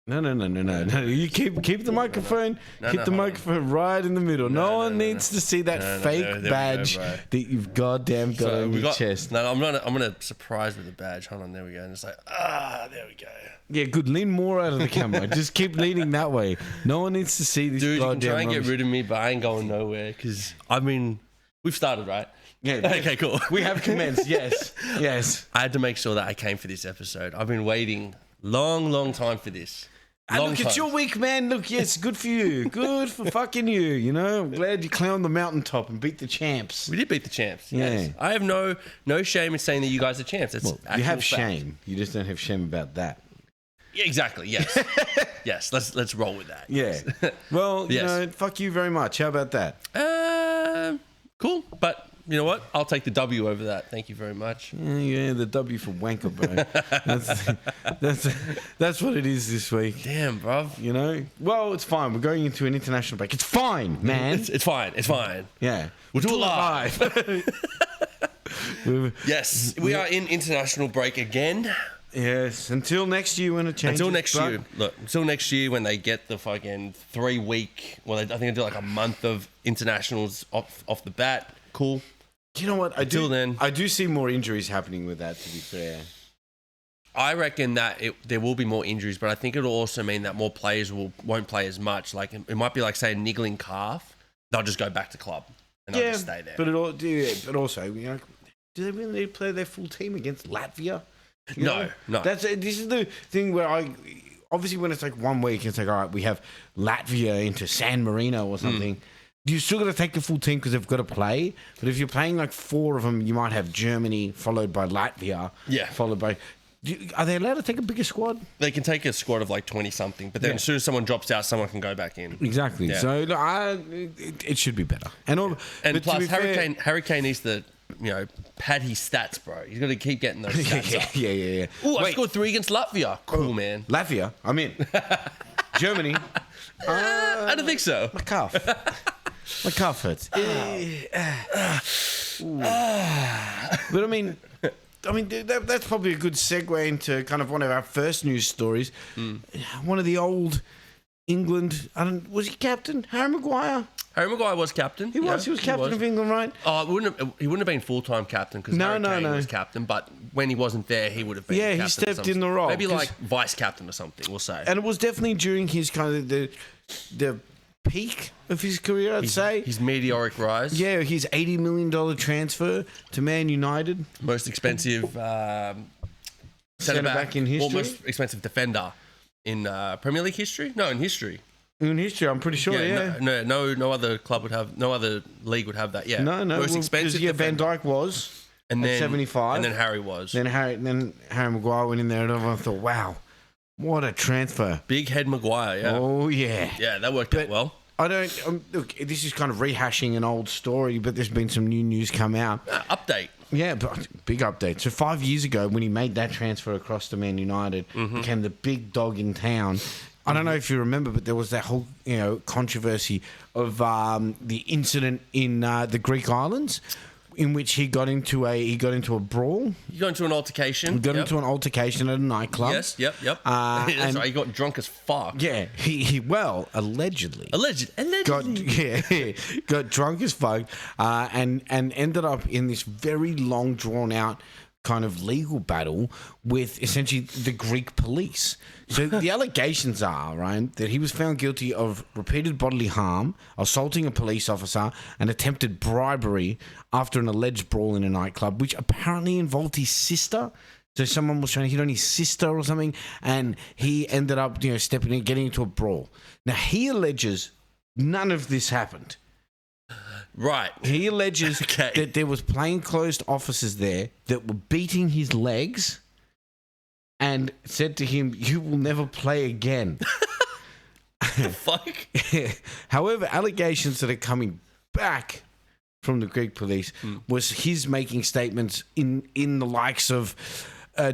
No. You keep the microphone. Keep the microphone right in the middle. No one needs to see that fake badge that you've goddamn got on your chest. No, I'm gonna surprise with the badge. Hold on, there we go. And it's like, there we go. Yeah, good. Lean more out of the camera. Just keep leaning that way. No one needs to see this. Dude, goddamn you can try and rubbish. get rid of me, but I ain't going nowhere. Because we've started, right? Yeah. Okay, cool. We have commenced. Yes. I had to make sure that I came for this episode. I've been waiting long time for this. Look, it's your week, man. Look, yes, good for you. Good for fucking you, you know. I'm glad you climbed the mountaintop and beat the champs. We did beat the champs. Yeah. Yes. I have no shame in saying that you guys are champs. It's you have fact. shame. You just don't have shame about that. Yeah, exactly. Yes. Yes. Let's roll with that. Yeah. Well, you know, fuck you very much. How about that? Cool. But you know what? I'll take the W over that. Thank you very much. Yeah, the W for wanker, bro. that's what it is this week. Damn, bruv. You know? Well, it's fine. We're going into an international break. It's fine, man. It's fine. It's fine. Yeah. We'll do it live. Yes. We are in international break again. Yes. Until next year when it changes. Until next year when they get the fucking 3 week, I think they do like a month of internationals off the bat. Cool. You know what? Until then, I do see more injuries happening with that, to be fair. I reckon that there will be more injuries, but I think it'll also mean that more players won't play as much. Like it might be like, say, a niggling calf. They'll just go back to club and they'll just stay there. But also, you know, do they really need to play their full team against Latvia? No. This is the thing where obviously when it's like 1 week, it's like, all right, we have Latvia into San Marino or something. You still got to take the full team because they've got to play. But if you're playing like 4 of them, you might have Germany followed by Latvia. Yeah. Followed by. Are they allowed to take a bigger squad? They can take a squad of like 20 something, but then as soon as someone drops out, someone can go back in. Exactly. Yeah. So it should be better. And plus, Harry Kane needs to pad his stats, bro. He's got to keep getting those stats up. Yeah. Oh, I scored 3 against Latvia. Cool, man. Latvia? I'm in. Germany? I don't think so. My calf. My calf hurts. But I mean, that's probably a good segue into kind of one of our first news stories. One of the old England, was he captain? Harry Maguire? Harry Maguire was captain. He was captain of England, right? Oh, he wouldn't have been full-time captain because Harry Kane was captain, but when he wasn't there, he would have been captain. Yeah, he stepped in the role. Maybe like vice captain or something, we'll say. And it was definitely during his kind of the peak of his career, I'd say. His meteoric rise. Yeah, his $80 million transfer to Man United. Most expensive centre-back in history. Or most expensive defender in Premier League history? No, in history. In history, I'm pretty sure, yeah. No other club would have, no other league would have that, yeah. No. Most expensive defender. Van Dijk was at 75. And then Harry was. Then Harry Maguire went in there and everyone thought, wow, what a transfer. Big head Maguire, yeah. Oh, yeah. Yeah, that worked out well. Look, this is kind of rehashing an old story, but there's been some new news come out. Update. Yeah, but big update. So 5 years ago, when he made that transfer across to Man United, became the big dog in town. I don't know if you remember, but there was that whole controversy of the incident in the Greek islands, in which he got into a brawl. He got into an altercation. He got into an altercation at a nightclub. Yes, yep. That's right. He got drunk as fuck. Yeah, he allegedly. Allegedly. Got drunk as fuck, and ended up in this very long, drawn out kind of legal battle with essentially the Greek police. So the allegations are, right, that he was found guilty of repeated bodily harm, assaulting a police officer, and attempted bribery after an alleged brawl in a nightclub, which apparently involved his sister. So someone was trying to hit on his sister or something, and he ended up, stepping in, getting into a brawl. Now, he alleges none of this happened. Right. He alleges that there was plainclothes officers there that were beating his legs and said to him, "You will never play again." The fuck? However, allegations that are coming back from the Greek police was his making statements in the likes of,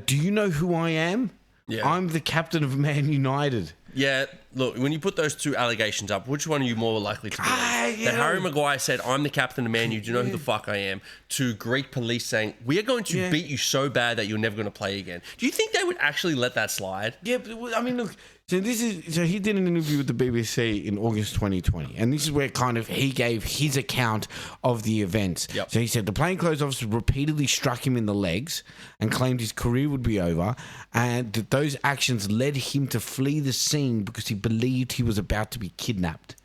"Do you know who I am? Yeah. I'm the captain of Man United." Yeah, look, when you put those two allegations up, which one are you more likely to believe? That Harry Maguire said, "I'm the captain of Man U, do you know who the fuck I am?" To Greek police saying, "We are going to beat you so bad that you're never going to play again." Do you think they would actually let that slide? Yeah, but I mean, look, So he did an interview with the BBC in August 2020, and this is where kind of he gave his account of the events. Yep. So he said the plainclothes officer repeatedly struck him in the legs and claimed his career would be over, and that those actions led him to flee the scene because he believed he was about to be kidnapped.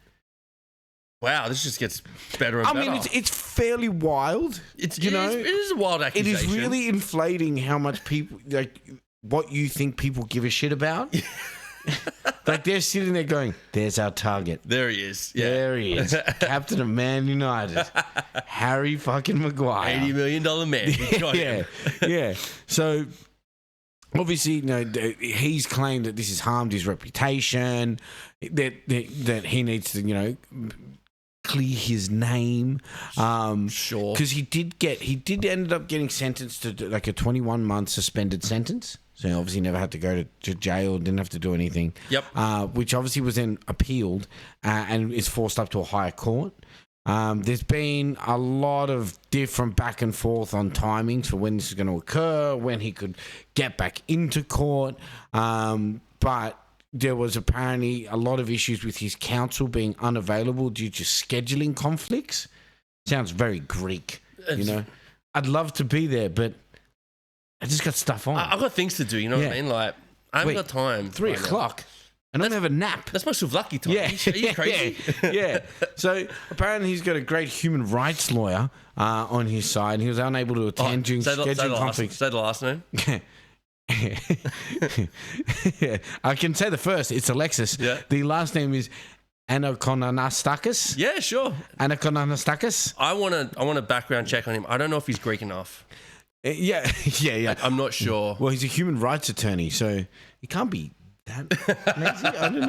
Wow, this just gets better and better. I mean, it's fairly wild. It is a wild It accusation. is really inflating how much people what you think people give a shit about. Like they're sitting there going, "There's our target. There he is. Yeah. There he is, Captain of Man United, Harry fucking Maguire, $80 million man. We got him. Yeah. So obviously, he's claimed that this has harmed his reputation. That he needs to, clear his name. Sure. Because he did end up getting sentenced to like a 21-month suspended sentence. So he obviously never had to go to jail, didn't have to do anything. Yep. Which obviously was then appealed and is forced up to a higher court. There's been a lot of different back and forth on timings for when this is going to occur, when he could get back into court. But there was apparently a lot of issues with his counsel being unavailable due to scheduling conflicts. Sounds very Greek, I'd love to be there, but I just got stuff on. I've got things to do, you know what I mean? Like, I haven't got time. 3 o'clock. And I don't have a nap. That's my souvlaki time. Yeah. Are you crazy? Yeah. So apparently he's got a great human rights lawyer on his side. He was unable to attend during scheduling conflicts. Say the last name. Yeah. I can say the first. It's Alexis. Yeah. The last name is Anakonanastakis. Yeah, sure. Anakonanastakis. I want a background check on him. I don't know if he's Greek enough. Yeah. I'm not sure. Well, he's a human rights attorney, so he can't be that lazy. I don't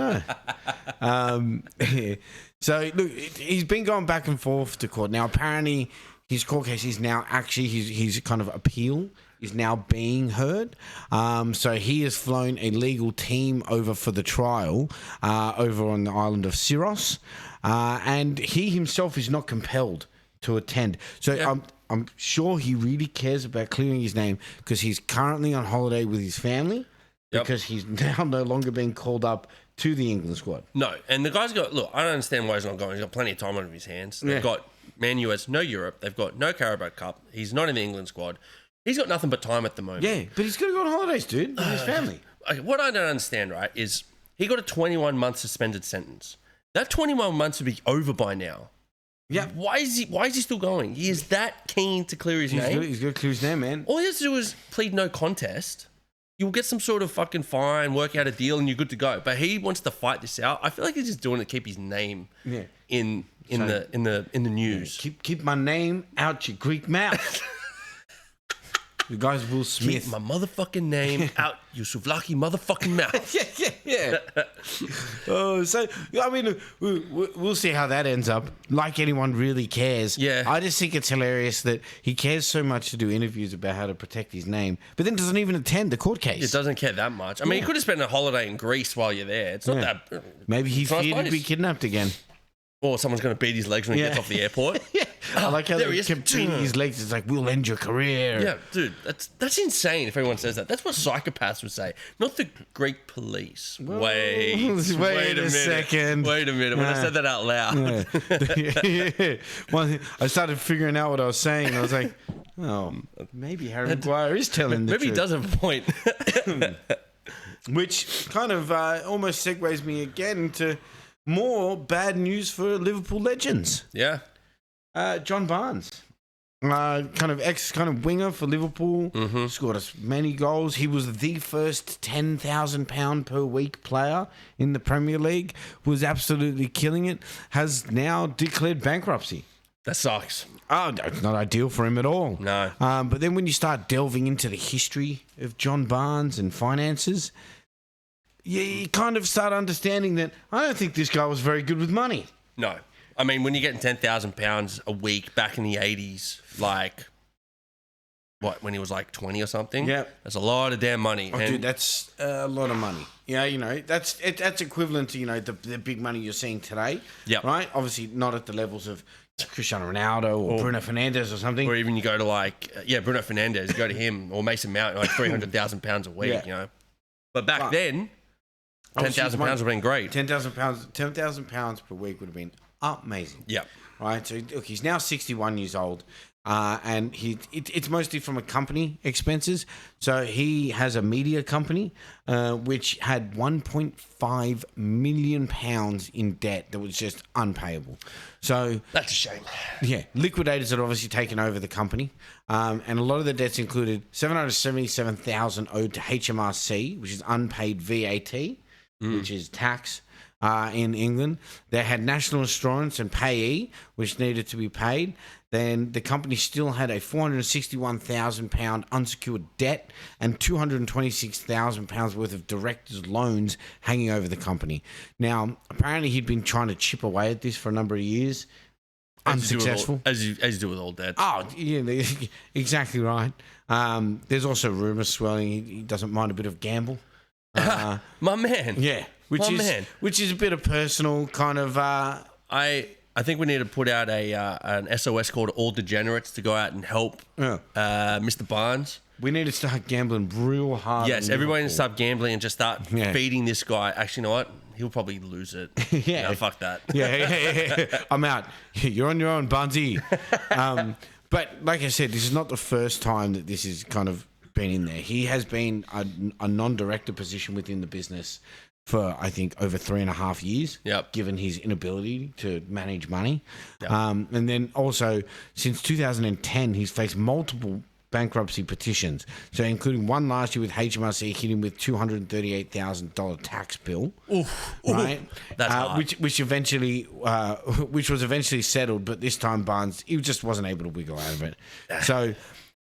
know. So look, he's been going back and forth to court. Now, apparently, his court case is now actually his kind of appeal is now being heard. So he has flown a legal team over for the trial over on the island of Syros, and he himself is not compelled to attend. So I'm sure he really cares about clearing his name because he's currently on holiday with his family because he's now no longer being called up to the England squad. No, and the guy's got, look, I don't understand why he's not going. He's got plenty of time on his hands. They've got Man U has no Europe. They've got no Carabao Cup. He's not in the England squad. He's got nothing but time at the moment. Yeah, but he's got to go on holidays, dude, with his family. Okay, what I don't understand, right, is he got a 21-month suspended sentence. That 21 months would be over by now. Yeah. Why is he still going? He is that keen to clear his name. He's got to clear his name, man. All he has to do is plead no contest. You'll get some sort of fucking fine, work out a deal, and you're good to go. But he wants to fight this out. I feel like he's just doing it to keep his name in the news. Keep my name out your Greek mouth. The guy's Will Smith. Keep my motherfucking name out your souvlaki motherfucking mouth. Yeah. Oh, so I mean, we'll see how that ends up. Like anyone really cares. Yeah. I just think it's hilarious that he cares so much to do interviews about how to protect his name, but then doesn't even attend the court case. It doesn't care that much. I mean, you could have spent a holiday in Greece while you're there. It's not that. Maybe he it's a nice feared to place. be kidnapped again. Or someone's going to beat his legs when he gets off the airport. I like how there they he is. kept beating his legs. It's like, we'll end your career. Yeah, dude, that's insane if everyone says that. That's what psychopaths would say, not the Greek police. Wait a minute. second. Wait a minute. When I said that out loud. Well, I started figuring out what I was saying, and I was like, oh, maybe Harry Maguire is telling the Maybe truth. he does have a point. Which kind of almost segues me again into more bad news for Liverpool legends. Yeah. John Barnes, kind of winger for Liverpool, scored us many goals. He was the first £10,000 per week player in the Premier League, was absolutely killing it, has now declared bankruptcy. That sucks. Oh, no, it's not ideal for him at all. No. But then when you start delving into the history of John Barnes and finances, you kind of start understanding that I don't think this guy was very good with money. No. I mean, when you're getting £10,000 a week back in the 80s, like, when he was like 20 or something? Yeah. That's a lot of damn money. Oh, dude, that's a lot of money. Yeah, that's equivalent to, the big money you're seeing today. Yep. Right? Obviously not at the levels of Cristiano Ronaldo or Bruno Fernandes or something. Or even you go to Bruno Fernandes, you go to him, or Mason Mount, like £300,000 a week, Yeah. But back then, £10,000 would have been great. £10,000 per week would have been amazing. Yeah. Right. So look, he's now 61 years old, and it's mostly from a company expenses. So he has a media company, which had £1.5 million in debt that was just unpayable. So That's a shame. yeah, liquidators had obviously taken over the company, and a lot of the debts included $777,000 owed to HMRC, which is unpaid VAT, which is tax. In England, they had national insurance and payee, which needed to be paid. Then the company still had a £461,000 unsecured debt and £226,000 worth of directors' loans hanging over the company. Now, apparently, he'd been trying to chip away at this for a number of years. Unsuccessful. As you do with all debts. Oh, yeah, exactly right. There's also rumours swirling he doesn't mind a bit of gamble. My man. Yeah. Which is a bit of personal kind of. I think we need to put out an SOS call to all degenerates to go out and help Mr. Barnes. We need to start gambling real hard. Yes, everybody needs to stop gambling and just start feeding this guy. Actually, you know what? He'll probably lose it. Yeah. No, fuck that. Yeah. I'm out. You're on your own, Bunsey. But like I said, this is not the first time that this has kind of been in there. He has been a non-director position within the business for, I think, over 3.5 years, given his inability to manage money. Yep. And then also, since 2010, he's faced multiple bankruptcy petitions. So including one last year with HMRC hit him with $238,000 tax bill. Oof. Right? That's hard. Which was eventually settled, but this time Barnes, he just wasn't able to wiggle out of it. So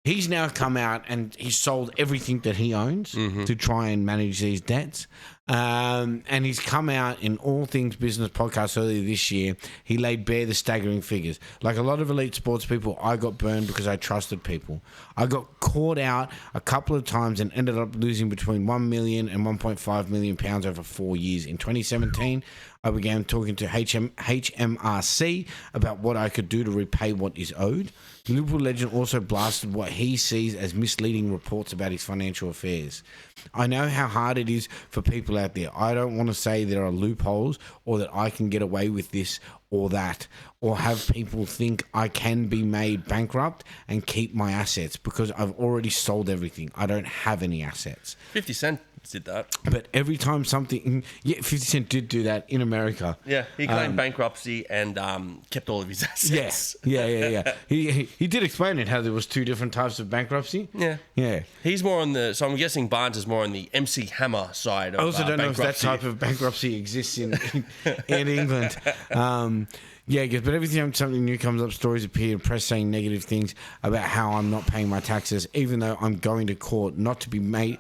he's now come out and he's sold everything that he owns to try and manage these debts. And he's come out in All Things Business podcast earlier this year. He laid bare the staggering figures. Like a lot of elite sports people, I got burned because I trusted people. I got caught out a couple of times and ended up losing between 1 million and 1.5 million pounds over 4 years. In 2017, I began talking to HMRC about what I could do to repay what is owed. The Liverpool legend also blasted what he sees as misleading reports about his financial affairs. I know how hard it is for people out there. I don't want to say there are loopholes or that I can get away with this or that, or have people think I can be made bankrupt and keep my assets because I've already sold everything. I don't have any assets. 50 Cent did that. But every time something... Yeah, 50 Cent did do that in America. Yeah, he claimed bankruptcy and kept all of his assets. Yeah. He did explain it, how there was two different types of bankruptcy. Yeah. He's more on the... So I'm guessing Barnes is more on the MC Hammer side of I also don't know if that bankruptcy. type of bankruptcy exists in England. Yeah, but every time something new comes up, stories appear, press saying negative things about how I'm not paying my taxes, even though I'm going to court not to be made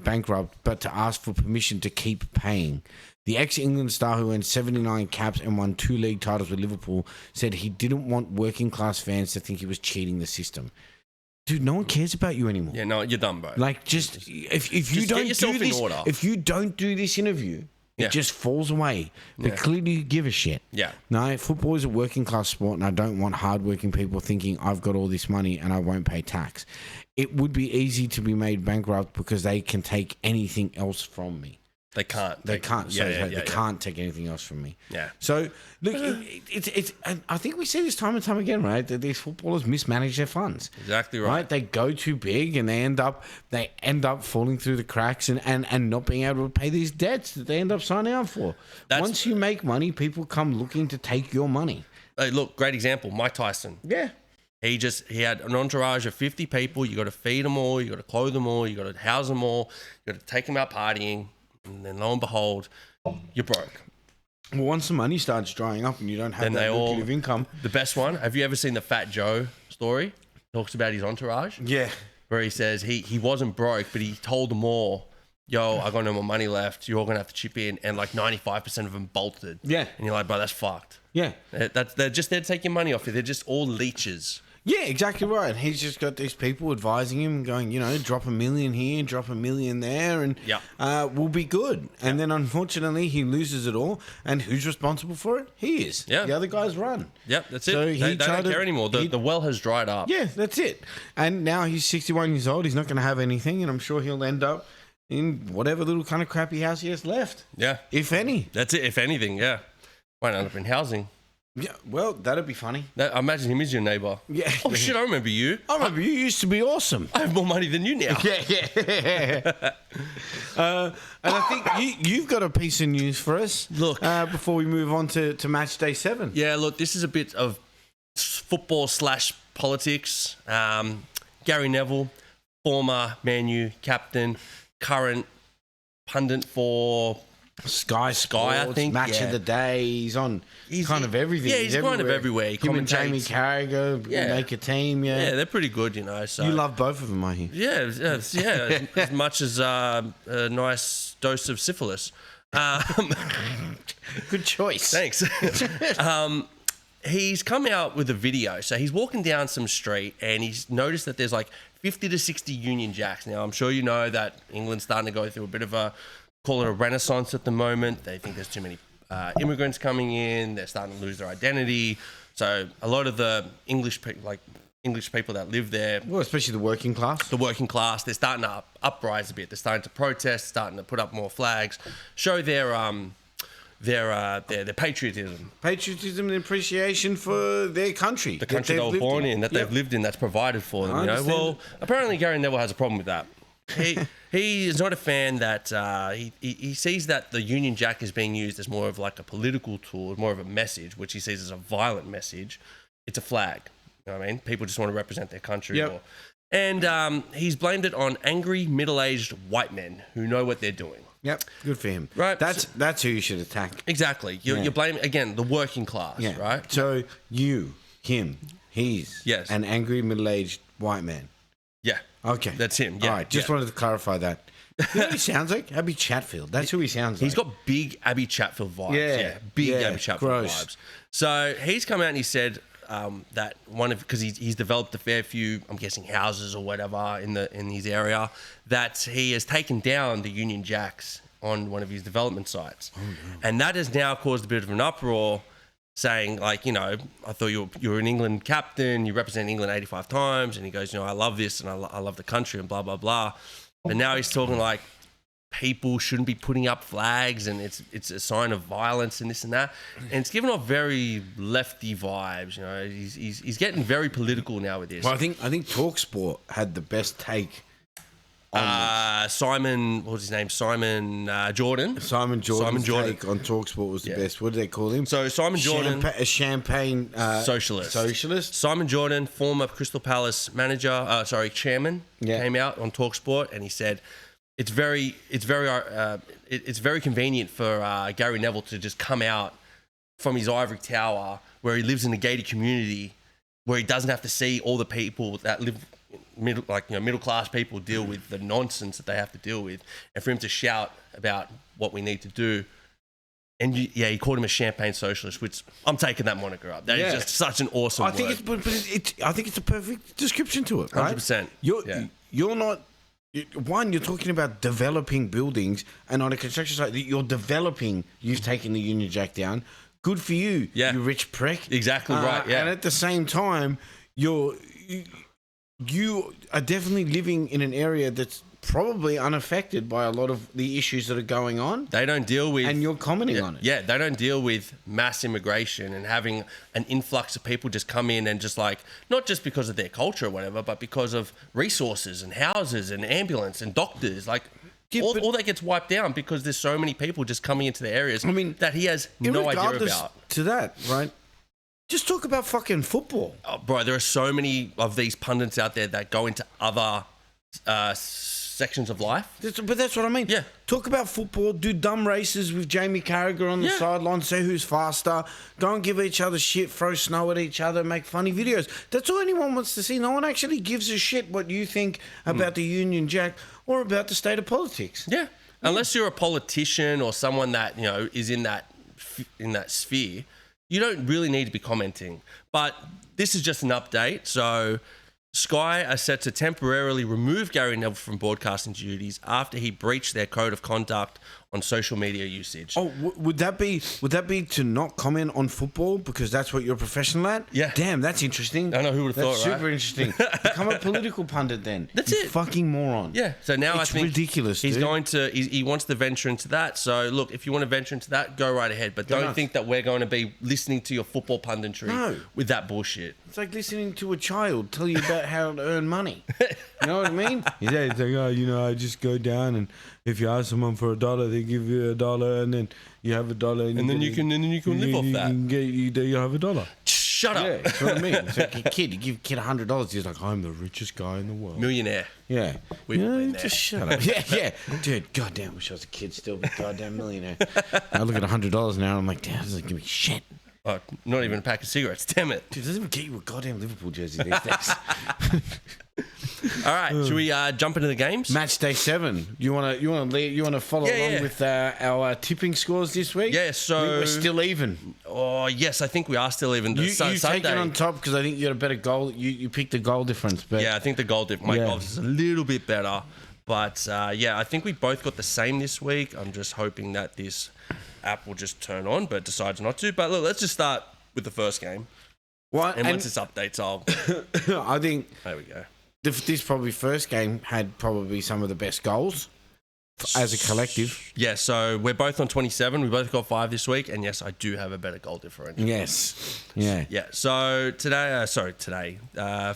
bankrupt, but to ask for permission to keep paying. The ex-England star who earned 79 caps and won 2 league titles with Liverpool said he didn't want working class fans to think he was cheating the system. Dude, no one cares about you anymore. Yeah, no, you're done, bro. Like, if you don't do this, if you don't do this interview, it just falls away. They clearly give a shit. Yeah. No, football is a working class sport, and I don't want hardworking people thinking I've got all this money and I won't pay tax. It would be easy to be made bankrupt because they can take anything else from me. They can't. They can't. They can't take anything else from me. Yeah. So look, it's. I think we see this time and time again, right? That these footballers mismanage their funds. Exactly right. They go too big and they end up falling through the cracks and not being able to pay these debts that they end up signing up for. Once you make money, people come looking to take your money. Hey, look, great example, Mike Tyson. Yeah. He had an entourage of 50 people. You got to feed them all. You got to clothe them all. You got to house them all. You got to take them out partying. And then lo and behold, you're broke. Well, once the money starts drying up and you don't have that lucrative income. The best one, have you ever seen the Fat Joe story? Talks about his entourage. Yeah. Where he says he wasn't broke, but he told them all, yo, I got no more money left. You're all going to have to chip in. And like 95% of them bolted. Yeah. And you're like, bro, that's fucked. Yeah. They're just there to take your money off you. They're just all leeches. Yeah, exactly right. He's just got these people advising him, going, drop $1 million here, drop $1 million there, and we'll be good. And then, unfortunately, he loses it all. And who's responsible for it? He is. Yeah. The other guys run. Yep, that's it. So they don't care anymore. The well has dried up. Yeah, that's it. And now he's 61 years old. He's not going to have anything, and I'm sure he'll end up in whatever little kind of crappy house he has left. Yeah. If any. That's it. If anything, yeah. Might end up in housing. Yeah, well, that'd be funny. I imagine him as your neighbour. Yeah. Oh, shit, I remember you. I remember you used to be awesome. I have more money than you now. Yeah. And I think you've got a piece of news for us. Look. Before we move on to match day 7. Yeah, look, this is a bit of football / politics. Gary Neville, former Man U captain, current pundit for Sky, I think. Match of the day. He's on kind of everything. Yeah, he's kind of everywhere. He Him and Jamie commentates. Carragher make a team. Yeah, Yeah, they're pretty good, you know. So you love both of them, I hear. yeah, as much as a nice dose of syphilis. Good choice. Thanks. He's come out with a video. So he's walking down some street and he's noticed that there's like 50 to 60 Union Jacks. Now, I'm sure you know that England's starting to go through a bit of call it a renaissance at the moment. They think there's too many immigrants coming in. They're starting to lose their identity. So a lot of the English people that live there, Well, especially the working class. they're starting to uprise a bit. They're starting to protest, starting to put up more flags, show their patriotism. Patriotism and appreciation for their country. The country they were born in, that they've lived in, that's provided for them. I You know, understand. well, apparently Gary Neville has a problem with that. He is not a fan that he sees that the Union Jack is being used as more of like a political tool, more of a message, which he sees as a violent message. It's a flag. You know what I mean? People just want to represent their country. Yep. And he's blamed it on angry middle-aged white men who know what they're doing. Yep, good for him. Right. That's who you should attack. Exactly. You're blaming again the working class, Yeah. right? So he's Yes. an angry middle-aged white man. Yeah. Okay. That's him. Yeah. All right. Just wanted to clarify that. You know what he sounds like? Abby Chatfield. That's who he sounds like. He's got big Abby Chatfield vibes. Yeah. Big Yeah, Abby Chatfield gross. vibes. So he's come out and he said that because he's developed a fair few, I'm guessing, houses or whatever in his area, that he has taken down the Union Jacks on one of his development sites, and that has now caused a bit of an uproar, saying like, you know, I thought you were an England captain, you represent England 85 times, and he goes, you know, I love this and I love the country and blah blah blah, but now he's talking like people shouldn't be putting up flags and it's a sign of violence and this and that, and it's given off very lefty vibes. You know, he's getting very political now with this. Well, I think TalkSport had the best take. Simon, what was his name? Simon Jordan. Simon Jordan's Jordan. take on TalkSport was the best. What did they call him? So Simon Jordan, a champagne socialist. Socialist. Simon Jordan, former Crystal Palace chairman, came out on TalkSport and he said it's very convenient for Gary Neville to just come out from his ivory tower where he lives in a gated community where he doesn't have to see all the people that live middle class people deal with the nonsense that they have to deal with, and for him to shout about what we need to do. And he called him a champagne socialist, which I'm taking that moniker up. That is just such an awesome word. I think it's a perfect description to it, right? 100%. You're not. You're talking about developing buildings, and on a construction site that you're developing, you've taken the Union Jack down. Good for you, you rich prick. Exactly right. Yeah. And at the same time, you are definitely living in an area that's probably unaffected by a lot of the issues that are going on. They don't deal with... And you're commenting on it. Yeah, they don't deal with mass immigration and having an influx of people just come in and just like, not just because of their culture or whatever, but because of resources and houses and ambulance and doctors. Like, all that gets wiped down because there's so many people just coming into the areas that he has no idea about. To that, right? Just talk about fucking football. Oh, bro, there are so many of these pundits out there that go into other sections of life. But that's what I mean. Yeah. Talk about football, do dumb races with Jamie Carragher on the sideline, say who's faster, don't give each other shit, throw snow at each other, make funny videos. That's all anyone wants to see. No one actually gives a shit what you think about the Union Jack or about the state of politics. Yeah. Unless you're a politician or someone that, you know, is in that sphere, you don't really need to be commenting. But this is just an update. So Sky are set to temporarily remove Gary Neville from broadcasting duties after he breached their code of conduct on social media usage. Oh, would that be to not comment on football because that's what you're a professional at? Yeah. Damn, that's interesting. I know who would have That's thought, right? super interesting. Become a political pundit then. That's you it. fucking moron. Yeah. So now It's I think ridiculous, he's dude. going to. He wants to venture into that. So look, if you want to venture into that, go right ahead. But don't nuts. think that we're going to be listening to your football punditry No. with that bullshit. It's like listening to a child tell you about how to earn money. You know what I mean? Yeah, it's like, oh, I just go down and if you ask someone for $1, they give you $1 and then you have $1 And then you can live off that. You have $1. Shut up. Yeah, that's what I mean. It's like a kid. You give a kid $100, he's like, I'm the richest guy in the world. Millionaire. Yeah. We've been there. Just shut up. Yeah. Dude, goddamn, wish I was a kid still, but goddamn millionaire. I look at $100 now and I'm like, damn, this doesn't give me shit. Oh, not even a pack of cigarettes. Damn it. Dude, it doesn't even get you a goddamn Liverpool jersey these days. All right, should we jump into the games? Match day 7. You want to follow along with our tipping scores this week? Yeah, so we're still even. Oh yes, I think we are still even. You Sunday. take it on top because I think you got a better goal. You picked the goal difference, but Yeah, I think the goal my goal is a little bit better, but I think we both got the same this week. I'm just hoping that this app will just turn on, but decides not to. But look, let's just start with the first game, and once this updates, I think there we go. this probably first game had probably some of the best goals as a collective. Yeah, so we're both on 27. We both got 5 this week, and yes, I do have a better goal differential. Yes. Yeah. Yeah, so today,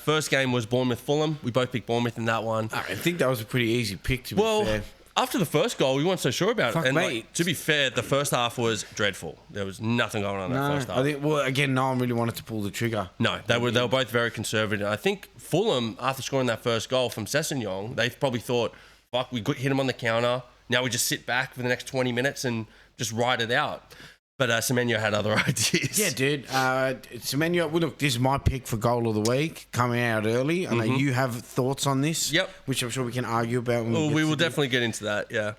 first game was Bournemouth-Fulham. We both picked Bournemouth in that one. I think that was a pretty easy pick, to be fair. After the first goal, we weren't so sure about Fuck, it. And mate. to be fair, the first half was dreadful. There was nothing going on in that first half. I think, again, no one really wanted to pull the trigger. No, they were both very conservative. I think Fulham, after scoring that first goal from Sessegnon, they probably thought, fuck, we hit him on the counter. Now we just sit back for the next 20 minutes and just ride it out. But Semenyo had other ideas. Yeah, dude. Semenyo, well, look, this is my pick for goal of the week, coming out early. I know you have thoughts on this. Yep. Which I'm sure we can argue about. When We will definitely get into that, yeah.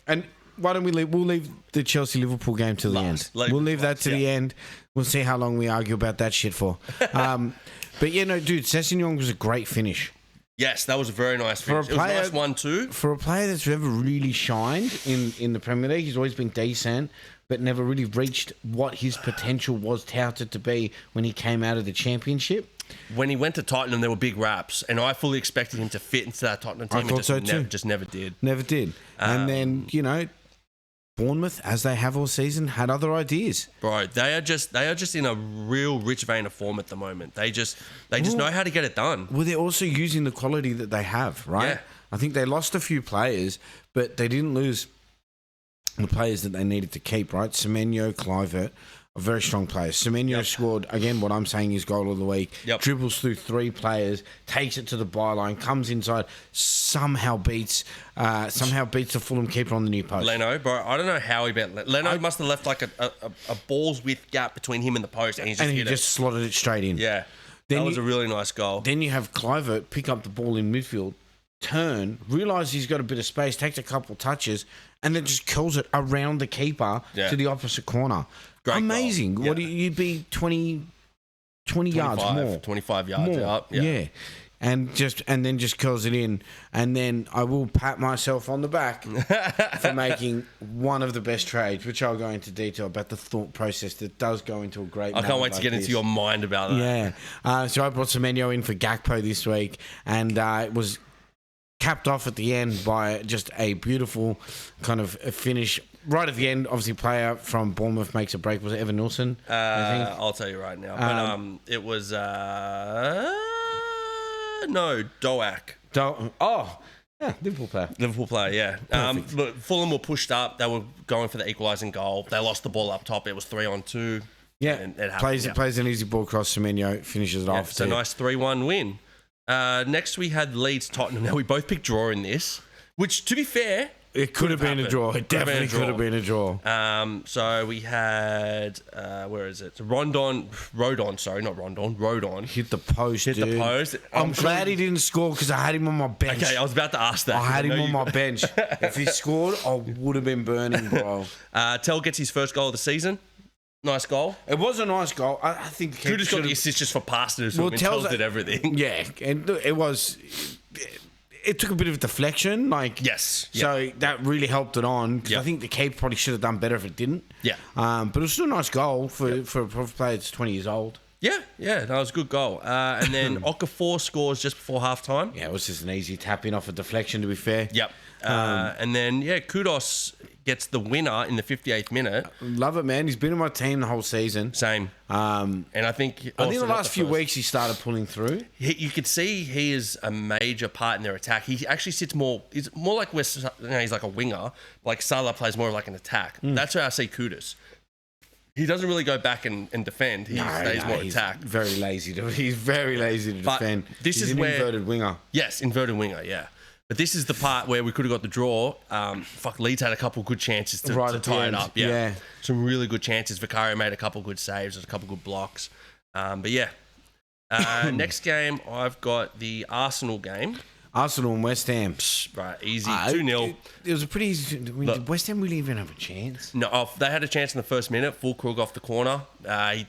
And why don't we leave? We'll leave the Chelsea-Liverpool game to the end. We'll leave that to the end. We'll see how long we argue about that shit for. But yeah, no, dude, Sessegnon was a great finish. Yes, that was a very nice finish. It was a nice 1-2. For a player that's never really shined in the Premier League, he's always been decent, but never really reached what his potential was touted to be when he came out of the Championship. When he went to Tottenham, there were big raps, and I fully expected him to fit into that Tottenham team. I thought so too. Just never did. Never did. And then, Bournemouth, as they have all season, had other ideas. Bro, they are just in a real rich vein of form at the moment. They just know how to get it done. Well, they're also using the quality that they have, right? Yeah. I think they lost a few players, but they didn't lose the players that they needed to keep, right? Semenyo, Kluivert are very strong players. Semenyo scored, again, what I'm saying is goal of the week. Yep. Dribbles through 3 players, takes it to the byline, comes inside, somehow beats the Fulham keeper on the near post. Leno, bro, I don't know how he bet. Leno must have left like a balls width gap between him and the post, and he just slotted Yeah, that was a really nice goal. Then you have Kluivert pick up the ball in midfield, turn, realise he's got a bit of space, takes a couple touches, and then just curls it around the keeper to the opposite corner. Great Amazing. goal. Yeah. What do you'd be 20 yards more. 25 yards more. up. Yeah. And then just curls it in. And then I will pat myself on the back for making one of the best trades, which I'll go into detail about the thought process that does go into a great I can't wait to get into your mind about that. Yeah. So I brought Semenyo in for Gakpo this week, and it was capped off at the end by just a beautiful kind of a finish. Right at the end, obviously, player from Bournemouth makes a break. Was it Evan Nilsson? I'll tell you right now. But it was Doak. Yeah, Liverpool player. Liverpool player, yeah. But Fulham were pushed up. They were going for the equalising goal. They lost the ball up top. It was 3-on-2. Yeah, and it plays an easy ball across. Semenyo finishes it off. It's a nice 3-1 win. Next, we had Leeds Tottenham. Now, we both picked draw in this, which, to be fair, it could have been a draw. It definitely could have been a draw. So we had, where is it? Rodon. Hit the post, Hit dude. the post. I'm glad he didn't score because I had him on my bench. Okay, I was about to ask that. I had him on my bench. If he scored, I would have been burning, bro. Tell gets his first goal of the season. Nice goal. It was a nice goal. I think the keeper Who just got should the have. assist just for passing it? Well, Tells did everything. Yeah, and look, it was. It took a bit of deflection, like Yes. So that really helped it on. Because Yep. I think the keeper probably should have done better if it didn't. Yeah. But it was still a nice goal for a player that's 20 years old. Yeah, that was a good goal. And then Okafor scores just before halftime. Yeah, it was just an easy tap in off a deflection. To be fair. Yep. And then Kudos gets the winner in the 58th minute. Love it, man. He's been in my team the whole season. Same. And I think the last few weeks he started pulling through. You could see he is a major part in their attack. He actually sits more. He's more like he's like a winger. Like Salah plays more of like an attack. That's where I see Kudos. He doesn't really go back and defend. He stays more attack. Very lazy. He's very lazy to defend. He's an inverted winger. Yes, inverted winger. Yeah. But this is the part where we could have got the draw. Leeds had a couple good chances to tie it up. Yeah. Some really good chances. Vicario made a couple good saves. There's a couple good blocks. Next game, I've got the Arsenal game. Arsenal and West Ham. Right, easy. 2-0. It was a pretty easy. Did West Ham really even have a chance? No, they had a chance in the first minute. Full Krug off the corner.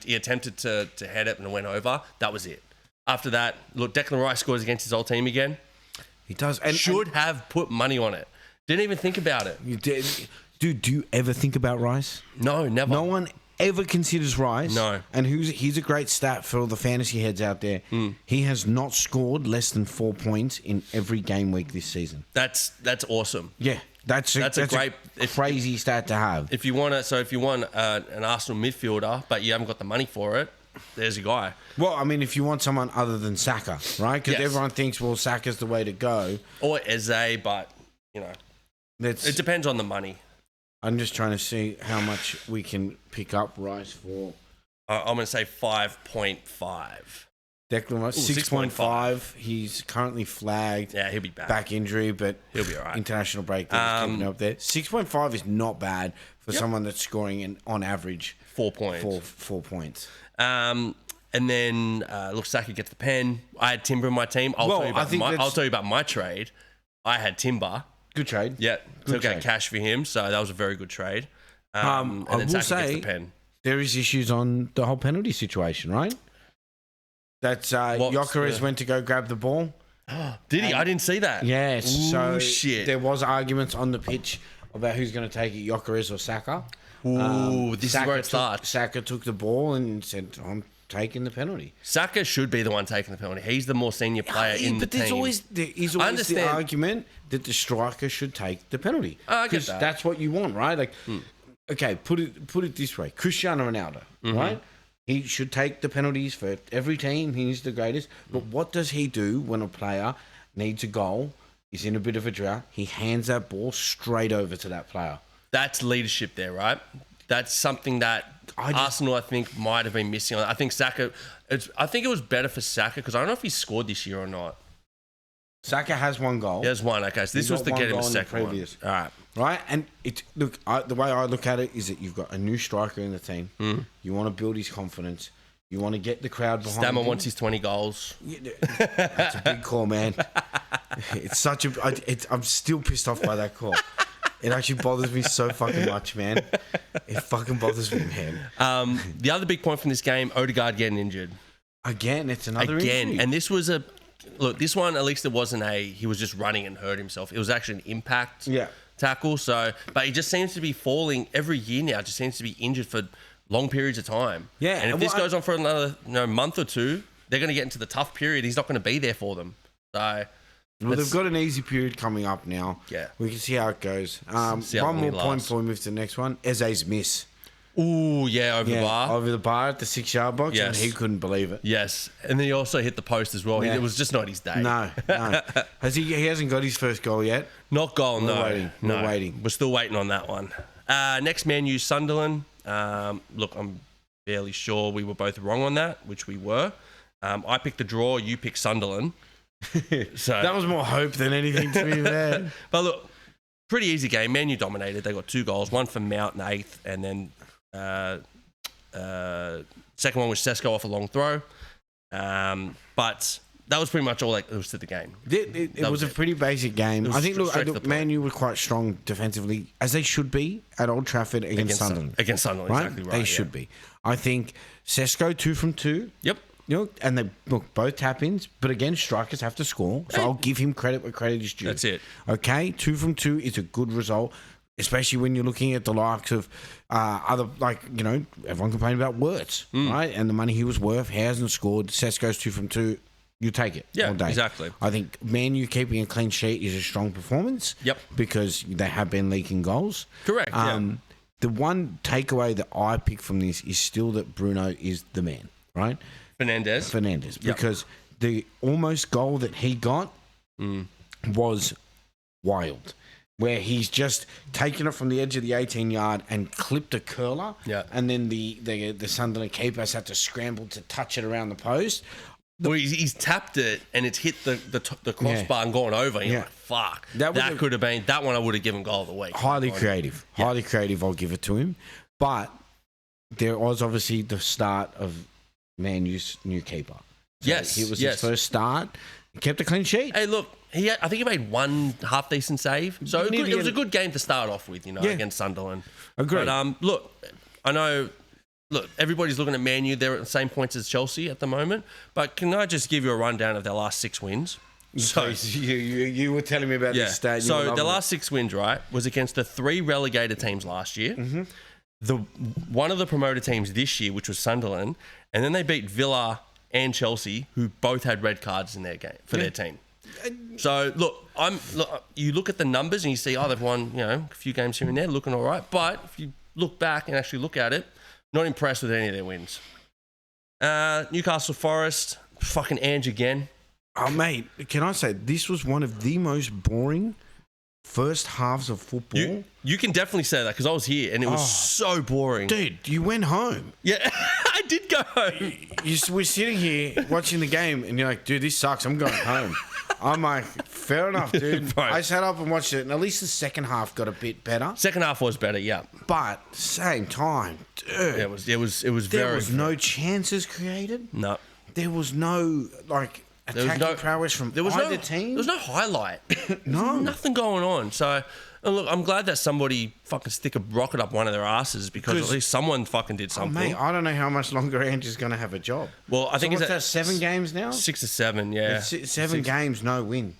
He attempted to head it and it went over. That was it. After that, look, Declan Rice scores against his old team again. He does. And should have put money on it. Didn't even think about it. You did. Dude, do you ever think about Rice? No, never. No one ever considers Rice. No. And he's a great stat for all the fantasy heads out there. He has not scored less than 4 points in every game week this season. That's awesome. Yeah. That's a great, crazy stat to have. If you want an Arsenal midfielder, but you haven't got the money for it, there's a guy. Well, I mean, if you want someone other than Saka, right? Because Yes. everyone thinks, well, Saka's the way to go. Or Eze, but, it depends on the money. I'm just trying to see how much we can pick up Rice for. I'm going to say 5.5. Declan Rice, 6.5. He's currently flagged. Yeah, he'll be back. Back injury, but he'll be all right. International break, they're just keeping up there. 6.5 is not bad for someone that's scoring on average 4 points. 4 points. And then Saka gets the pen. I had Timber in my team. I'll tell you about my trade. I had Timber. Good trade. Yeah, took out cash for him, so that was a very good trade. And I then will Saka say gets the pen. there is issues on the whole penalty situation, right? That's Gyökeres went to go grab the ball. Did he? I didn't see that. Yes. Ooh, so shit. There was arguments on the pitch about who's going to take it, Gyökeres or Saka. Ooh, this is where it starts. Saka took the ball and said, I'm taking the penalty. Saka should be the one taking the penalty. He's the more senior player in the team. But there is always the argument that the striker should take the penalty. I get that. That's what you want, right? Like, okay, put it this way. Cristiano Ronaldo, right? He should take the penalties for every team. He's the greatest. But what does he do when a player needs a goal, is in a bit of a drought? He hands that ball straight over to that player. That's leadership there, right? That's something that Arsenal, I think, might have been missing. I think Saka. I think it was better for Saka because I don't know if he scored this year or not. Saka has one goal. He has one. Okay, so this was to get him a second one. All right. Right, and the way I look at it is that you've got a new striker in the team. You want to build his confidence. You want to get the crowd behind him. Stammer wants his 20 goals. Yeah, that's a big call, man. It's such a. I'm still pissed off by that call. It actually bothers me so fucking much, man. It fucking bothers me, man. The other big point from this game, Odegaard getting injured. Again, it's another injury. And this was this one, at least it wasn't he was just running and hurt himself. It was actually an impact tackle. So, but he just seems to be falling every year now. Just seems to be injured for long periods of time. Yeah. And if this goes on for another month or two, they're going to get into the tough period. He's not going to be there for them. So... Well, they've got an easy period coming up now. Yeah. We can see how it goes. One more point before we move to the next one. Eze's miss. Ooh, yeah, over the bar. Over the bar at the 6-yard box, and he couldn't believe it. Yes. And then he also hit the post as well. Yeah. It was just not his day. No. He hasn't got his first goal yet? Not goal, no. We're waiting. We're still waiting on that one. Next, Man U Sunderland. Look, I'm fairly sure we were both wrong on that, which we were. I picked the draw, you picked Sunderland. So that was more hope than anything to be there. But look, pretty easy game. Man U dominated. They got 2 goals, one from Mount in the 8th, and then second one was Sesko off a long throw. But that was pretty much all that was to the game. It was a pretty basic game. I think, look, Man U were quite strong defensively, as they should be at Old Trafford against Sunderland. Against Sunderland, right? exactly right. They should be. I think Sesko 2 from 2. Yep. You know, and they both tap-ins, but again, strikers have to score. So I'll give him credit where credit is due. That's it. Okay, 2 from 2 is a good result, especially when you're looking at the likes of other, like, you know, everyone complained about Wirtz, right? And the money he was worth, he hasn't scored. Sesko's 2 from 2. You take it all day. Exactly. I think Man U keeping a clean sheet is a strong performance. Yep. Because they have been leaking goals. Correct. The one takeaway that I pick from this is still that Bruno is the man, right? Fernandes. Yep. Because the almost goal that he got was wild. Where he's just taken it from the edge of the 18-yard and clipped a curler. Yeah. And then the Sunderland keepers had to scramble to touch it around the post. Well, he's tapped it and it's hit the crossbar and gone over. And you're like, fuck. That could have been that one. I would have given goal of the week. Highly creative. Highly creative. I'll give it to him. But there was obviously the start of Man U's new keeper. So yes. It was his first start. He kept a clean sheet. Hey, look. I think he made one half decent save. So it was a good game to start off with, against Sunderland. Agreed. But look, I know. Look, everybody's looking at Man U. They're at the same points as Chelsea at the moment. But can I just give you a rundown of their last 6 wins? So you were telling me about this stat. So the last 6 wins, right, was against the 3 relegated teams last year. Mm-hmm. One of the promoted teams this year, which was Sunderland, and then they beat Villa and Chelsea, who both had red cards in their game for their team. So look, you look at the numbers and you see, they've won, a few games here and there, looking all right. But if you look back and actually look at it, not impressed with any of their wins. Newcastle Forest, fucking Ange again. Oh, mate, can I say, this was one of the most boring first halves of football. You can definitely say that because I was here and it was so boring. Dude, you went home. Yeah, I did go home. We're sitting here watching the game and you're like, dude, this sucks. I'm going home. I'm like, fair enough, dude. I sat up and watched it, and at least the second half got a bit better. Second half was better, yeah. But same time, dude. Yeah, it was very. There was no chances created. No. There was no attacking prowess from either team. There was no highlight. No, nothing going on. So. And look, I'm glad that somebody fucking stick a rocket up one of their asses because at least someone fucking did something. Mate, I don't know how much longer Ange is going to have a job. Well, I think it's that 7 games now? 6 or 7, yeah. 7 games, no win.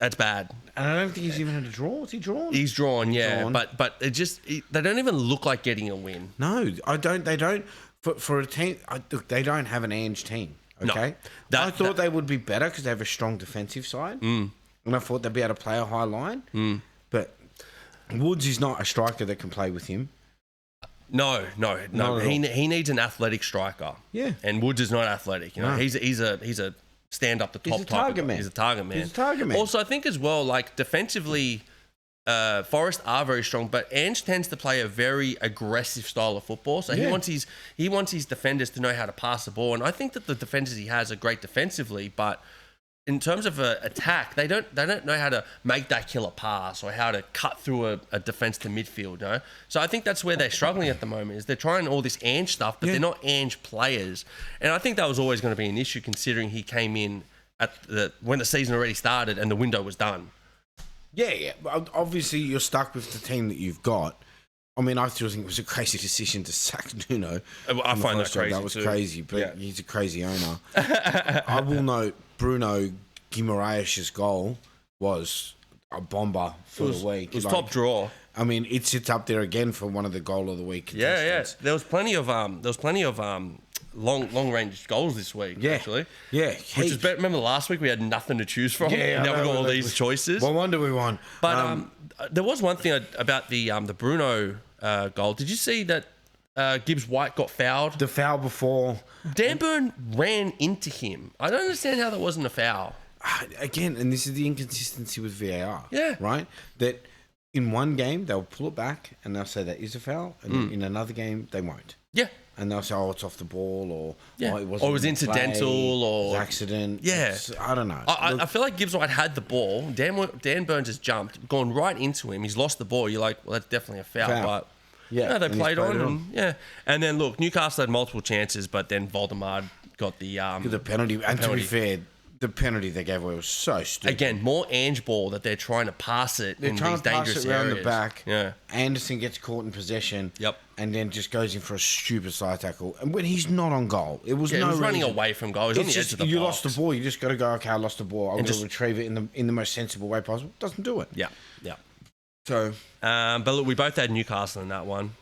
That's bad. And I don't think he's even had a draw. Is he drawn? He's drawn, yeah. But it just they don't even look like getting a win. No, I don't. They don't. For a team, look, they don't have an Ange team. Okay, no, I thought they would be better because they have a strong defensive side, and I thought they'd be able to play a high line. But Woods is not a striker that can play with him. No. He needs an athletic striker. Yeah, and Woods is not athletic. He's a stand up the top type of guy. He's a target man. Also, I think as well, like defensively, Forest are very strong, but Ange tends to play a very aggressive style of football. So he wants his defenders to know how to pass the ball, and I think that the defenders he has are great defensively, but in terms of attack, they don't know how to make that killer pass or how to cut through a defense to midfield. So I think that's where they're struggling at the moment. Is they're trying all this Ange stuff, but they're not Ange players, and I think that was always going to be an issue considering he came in when the season already started and the window was done. Yeah. Obviously, you're stuck with the team that you've got. I mean, I still think it was a crazy decision to sack Nuno. I find that crazy. That was crazy, but he's a crazy owner. I will note Bruno Guimaraes' goal was a bomber for the week. It was top draw. I mean, it sits up there again for one of the goal of the week. Yeah. There was plenty of long range goals this week. Actually. Yeah. Which is better. Remember last week we had nothing to choose from. Yeah. Now we've got all these choices. No wonder we won. But there was one thing about the Bruno goal. Did you see that Gibbs White got fouled? The foul before Dan Burn ran into him. I don't understand how that wasn't a foul. Again, and this is the inconsistency with VAR. Yeah. Right? That in one game, they'll pull it back and they'll say that is a foul. And in another game, they won't. Yeah. And they'll say, it's off the ball or it was incidental or it was accident. Yeah. I don't know. I feel like Gibbs White had the ball. Dan Burns has jumped, gone right into him. He's lost the ball. You're like, well, that's definitely a foul. But they played on. And then, look, Newcastle had multiple chances, but then Voldemar got the penalty. And to be fair, The penalty they gave away was so stupid. Again, more Ange ball that they're trying to pass it They're in trying these to pass dangerous it around areas. the back. Yeah. Anderson gets caught in possession. Yep. And then just goes in for a stupid side tackle. And when he's not on goal, it was Yeah, no he was running reason. away from goal. He was on the edge of the box. You lost the ball. You just got to go, okay, I lost the ball. I'm going to just retrieve it in the most sensible way possible. Doesn't do it. Yeah, yeah. So, but look, we both had Newcastle in that one.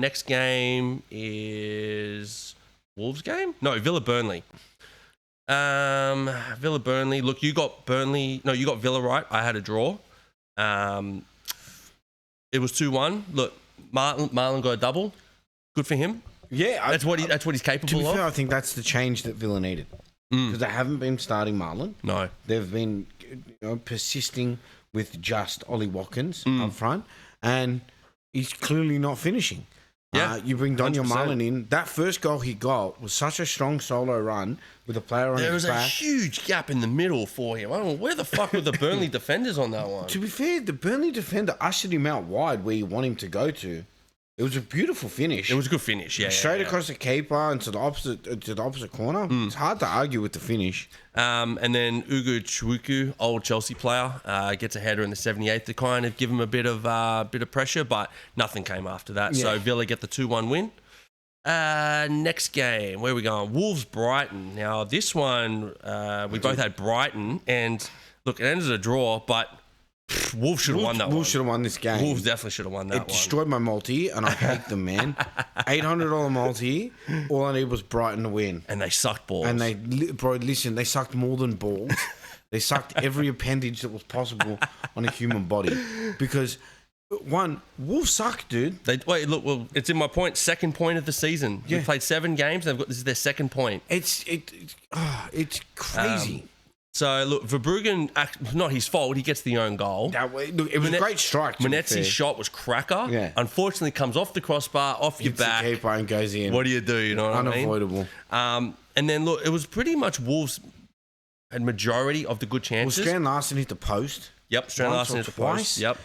Next game is Wolves game? No, Villa Burnley. Villa Burnley. Look, you got Burnley. No, you got Villa right. I had a draw. It was 2-1. Look, Marlon got a double. Good for him. yeah. That's what he's capable To be of. fair, I think that's the change that Villa needed. Because they haven't been starting Marlon. No. They've been persisting with just Ollie Watkins up front. And he's clearly not finishing. Yeah, you bring Daniel 100%. Marlon in. That first goal he got was such a strong solo run with a player on There his was a back. huge gap in the middle for him. I don't know where the fuck were the Burnley defenders on that one. To be fair, the Burnley defender ushered him out wide where you want him to go to. It was a beautiful finish. It was a good finish, yeah. Straight yeah. across the keeper and to the opposite corner. It's hard to argue with the finish. And then Ugo Chukwu, old Chelsea player, gets a header in the 78th to kind of give him a bit of pressure, but nothing came after that. Yeah. So Villa get the 2-1 win. Next game, where are we going? Wolves Brighton. Now this one, we both had Brighton, and look, it ended a draw, but Wolves should have won that one. Wolves should have won this game. Wolves definitely should have won that It one. destroyed my multi, and I hate them, man. $800 multi. All I need was Brighton to win. And they sucked balls. And they sucked more than balls. They sucked every appendage that was possible on a human body. Because, one, Wolves suck, dude. Well, it's in my point. Second point of the season. Yeah. They've played 7 games. This is their second point. It's crazy. So, look, Verbruggen, not his fault. He gets the own goal. It was a great strike. Manetzi's shot was cracker. Yeah. Unfortunately, comes off the crossbar, off your Hits the back. keeper and goes in. What do you do? You know what Unavoidable. I mean? And then, look, it was pretty much Wolves had majority of the good Well, chances. Strand Larson hit the post. Yep, Strand once Larson or hit the twice. post. Yep.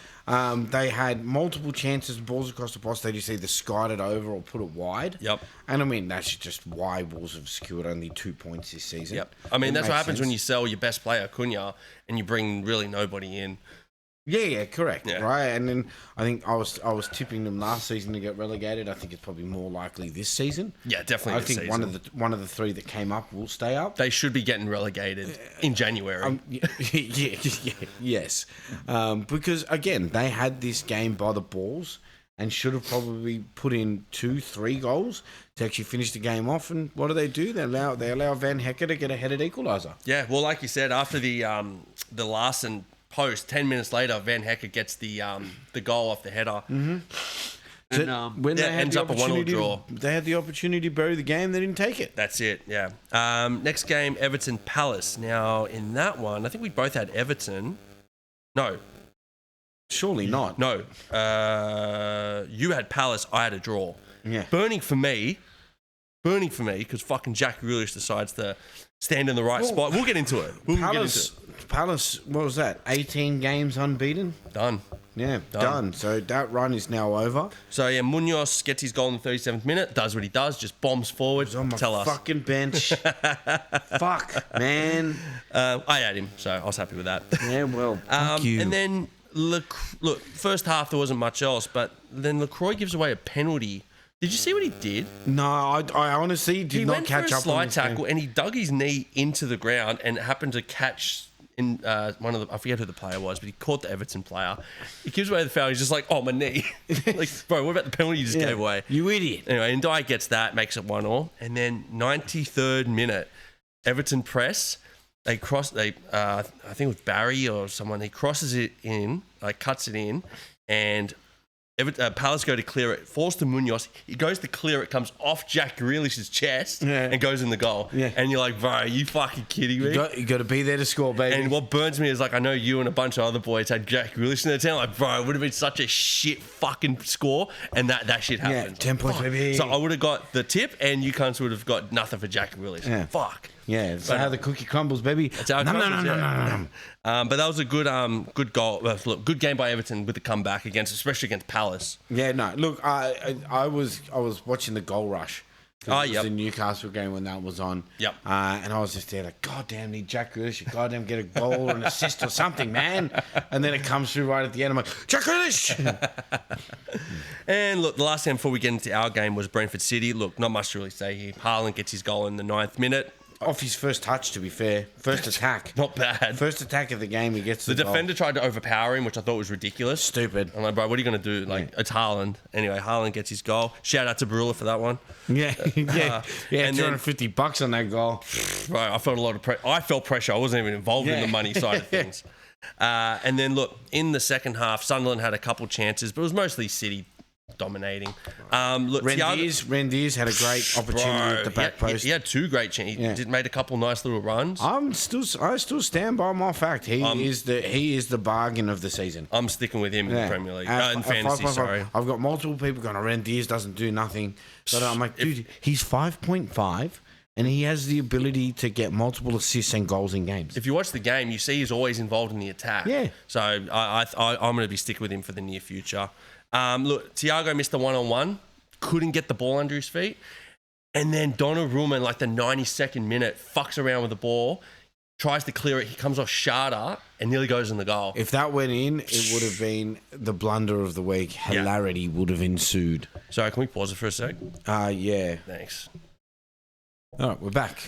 They had multiple chances, balls across the post. They just either skied it over or put it wide. Yep. And I mean, that's just why Wolves have secured only 2 points this season. Yep. I mean, It that's what makes happens sense. when you sell your best player, Cunha, and you bring really nobody in. Yeah, correct. Yeah. Right. And then I think I was tipping them last season to get relegated. I think it's probably more likely this season. Yeah, definitely. I think season. one of the 3 that came up will stay up. They should be getting relegated in January. Yes. Because again, they had this game by the balls and should have probably put in 2-3 goals to actually finish the game off. And what do? They allow Van Hecker to get a headed equaliser. Yeah, well, like you said, after the Larson post, 10 minutes later, Van Hecker gets the goal off the header. Mm-hmm. And when they had ends the up a 1-1 opportunity, draw. they had the opportunity to bury the game. They didn't take it. That's it, yeah. Next game, Everton Palace. Now, in that one, I think we both had Everton. No, Surely not. no. You had Palace, I had a draw. Yeah. Burning for me, because fucking Jack Grealish decides to stand in the right spot. We'll get into it. We'll get into it. Palace, what was that? 18 games unbeaten? Done. Yeah, done. So that run is now over. So, yeah, Munoz gets his goal in the 37th minute, does what he does, just bombs forward. He's on my Tell us. fucking bench. Fuck, man. I had him, so I was happy with that. Yeah, well, fuck you. And then, look, first half there wasn't much else, but then LaCroix gives away a penalty. Did you see what he did? No, I honestly did not catch for a up on slide this tackle, game. and he dug his knee into the ground and happened to catch in one of the, I forget who the player was, but he caught the Everton player. He gives away the foul. He's just like, oh, my knee. Like, bro, what about the penalty you just gave away? You idiot. Anyway, Ndiaye gets that, makes it 1-1. And then 93rd minute, Everton press. They cross, I think it was Barry or someone, he crosses it in, like cuts it in, and Palace go to clear it, falls to Munoz. He goes to clear it, comes off Jack Grealish's chest and goes in the goal. Yeah. And you're like, bro, are you fucking kidding me? You got to be there to score, baby. And what burns me is, like, I know you and a bunch of other boys had Jack Grealish in their team. Like, bro, it would have been such a shit fucking score, and that shit happened. 10 points, baby. So I would have got the tip, and you cunts would have got nothing for Jack Grealish. Yeah. Fuck. Yeah, that's how the cookie crumbles, baby. That's how it crumbles, yeah. But that was a good goal. Look, good game by Everton with the comeback especially against Palace. Yeah, no. Look, I was watching the goal rush Oh, It yep. was the Newcastle game when that was on. Yep. And I was just there like, God damn, need Jack Grealish. You goddamn get a goal or an assist or something, man. And then it comes through right at the end. I'm like, Jack Grealish. And look, the last game before we get into our game was Brentford City. Look, not much to really say here. Haaland gets his goal in the 9th minute. Off his first touch, to be fair. First attack. Not bad. First attack of the game, he gets The the goal. defender tried to overpower him, which I thought was ridiculous. Stupid. I'm like, bro, what are you going to do? Like, It's Haaland. Anyway, Haaland gets his goal. Shout out to Barilla for that one. Yeah, yeah. and then- $250 on that goal. Bro, I felt a lot of pressure. I felt pressure. I wasn't even involved in the money side of things. And then, look, in the second half, Sunderland had a couple chances, but it was mostly City dominating. Look, Rendiers had a great opportunity at the back post. He had 2 great chances. He made a couple nice little runs. I still stand by my fact. He is the bargain of the season. I'm sticking with him in the Premier League. In fantasy, 5.5. sorry. I've got multiple people going, Rendiers doesn't do nothing. But I'm like, dude, he's 5.5 and he has the ability to get multiple assists and goals in games. If you watch the game, you see he's always involved in the attack. Yeah. So I'm going to be sticking with him for the near future. Look, Thiago missed the 1-on-1, couldn't get the ball under his feet. And then Donnarumma, in like the 92nd minute, fucks around with the ball, tries to clear it. He comes off Sharda and nearly goes in the goal. If that went in, it would have been the blunder of the week. Hilarity would have ensued. Sorry, can we pause it for a sec? Yeah. Thanks. All right, we're back.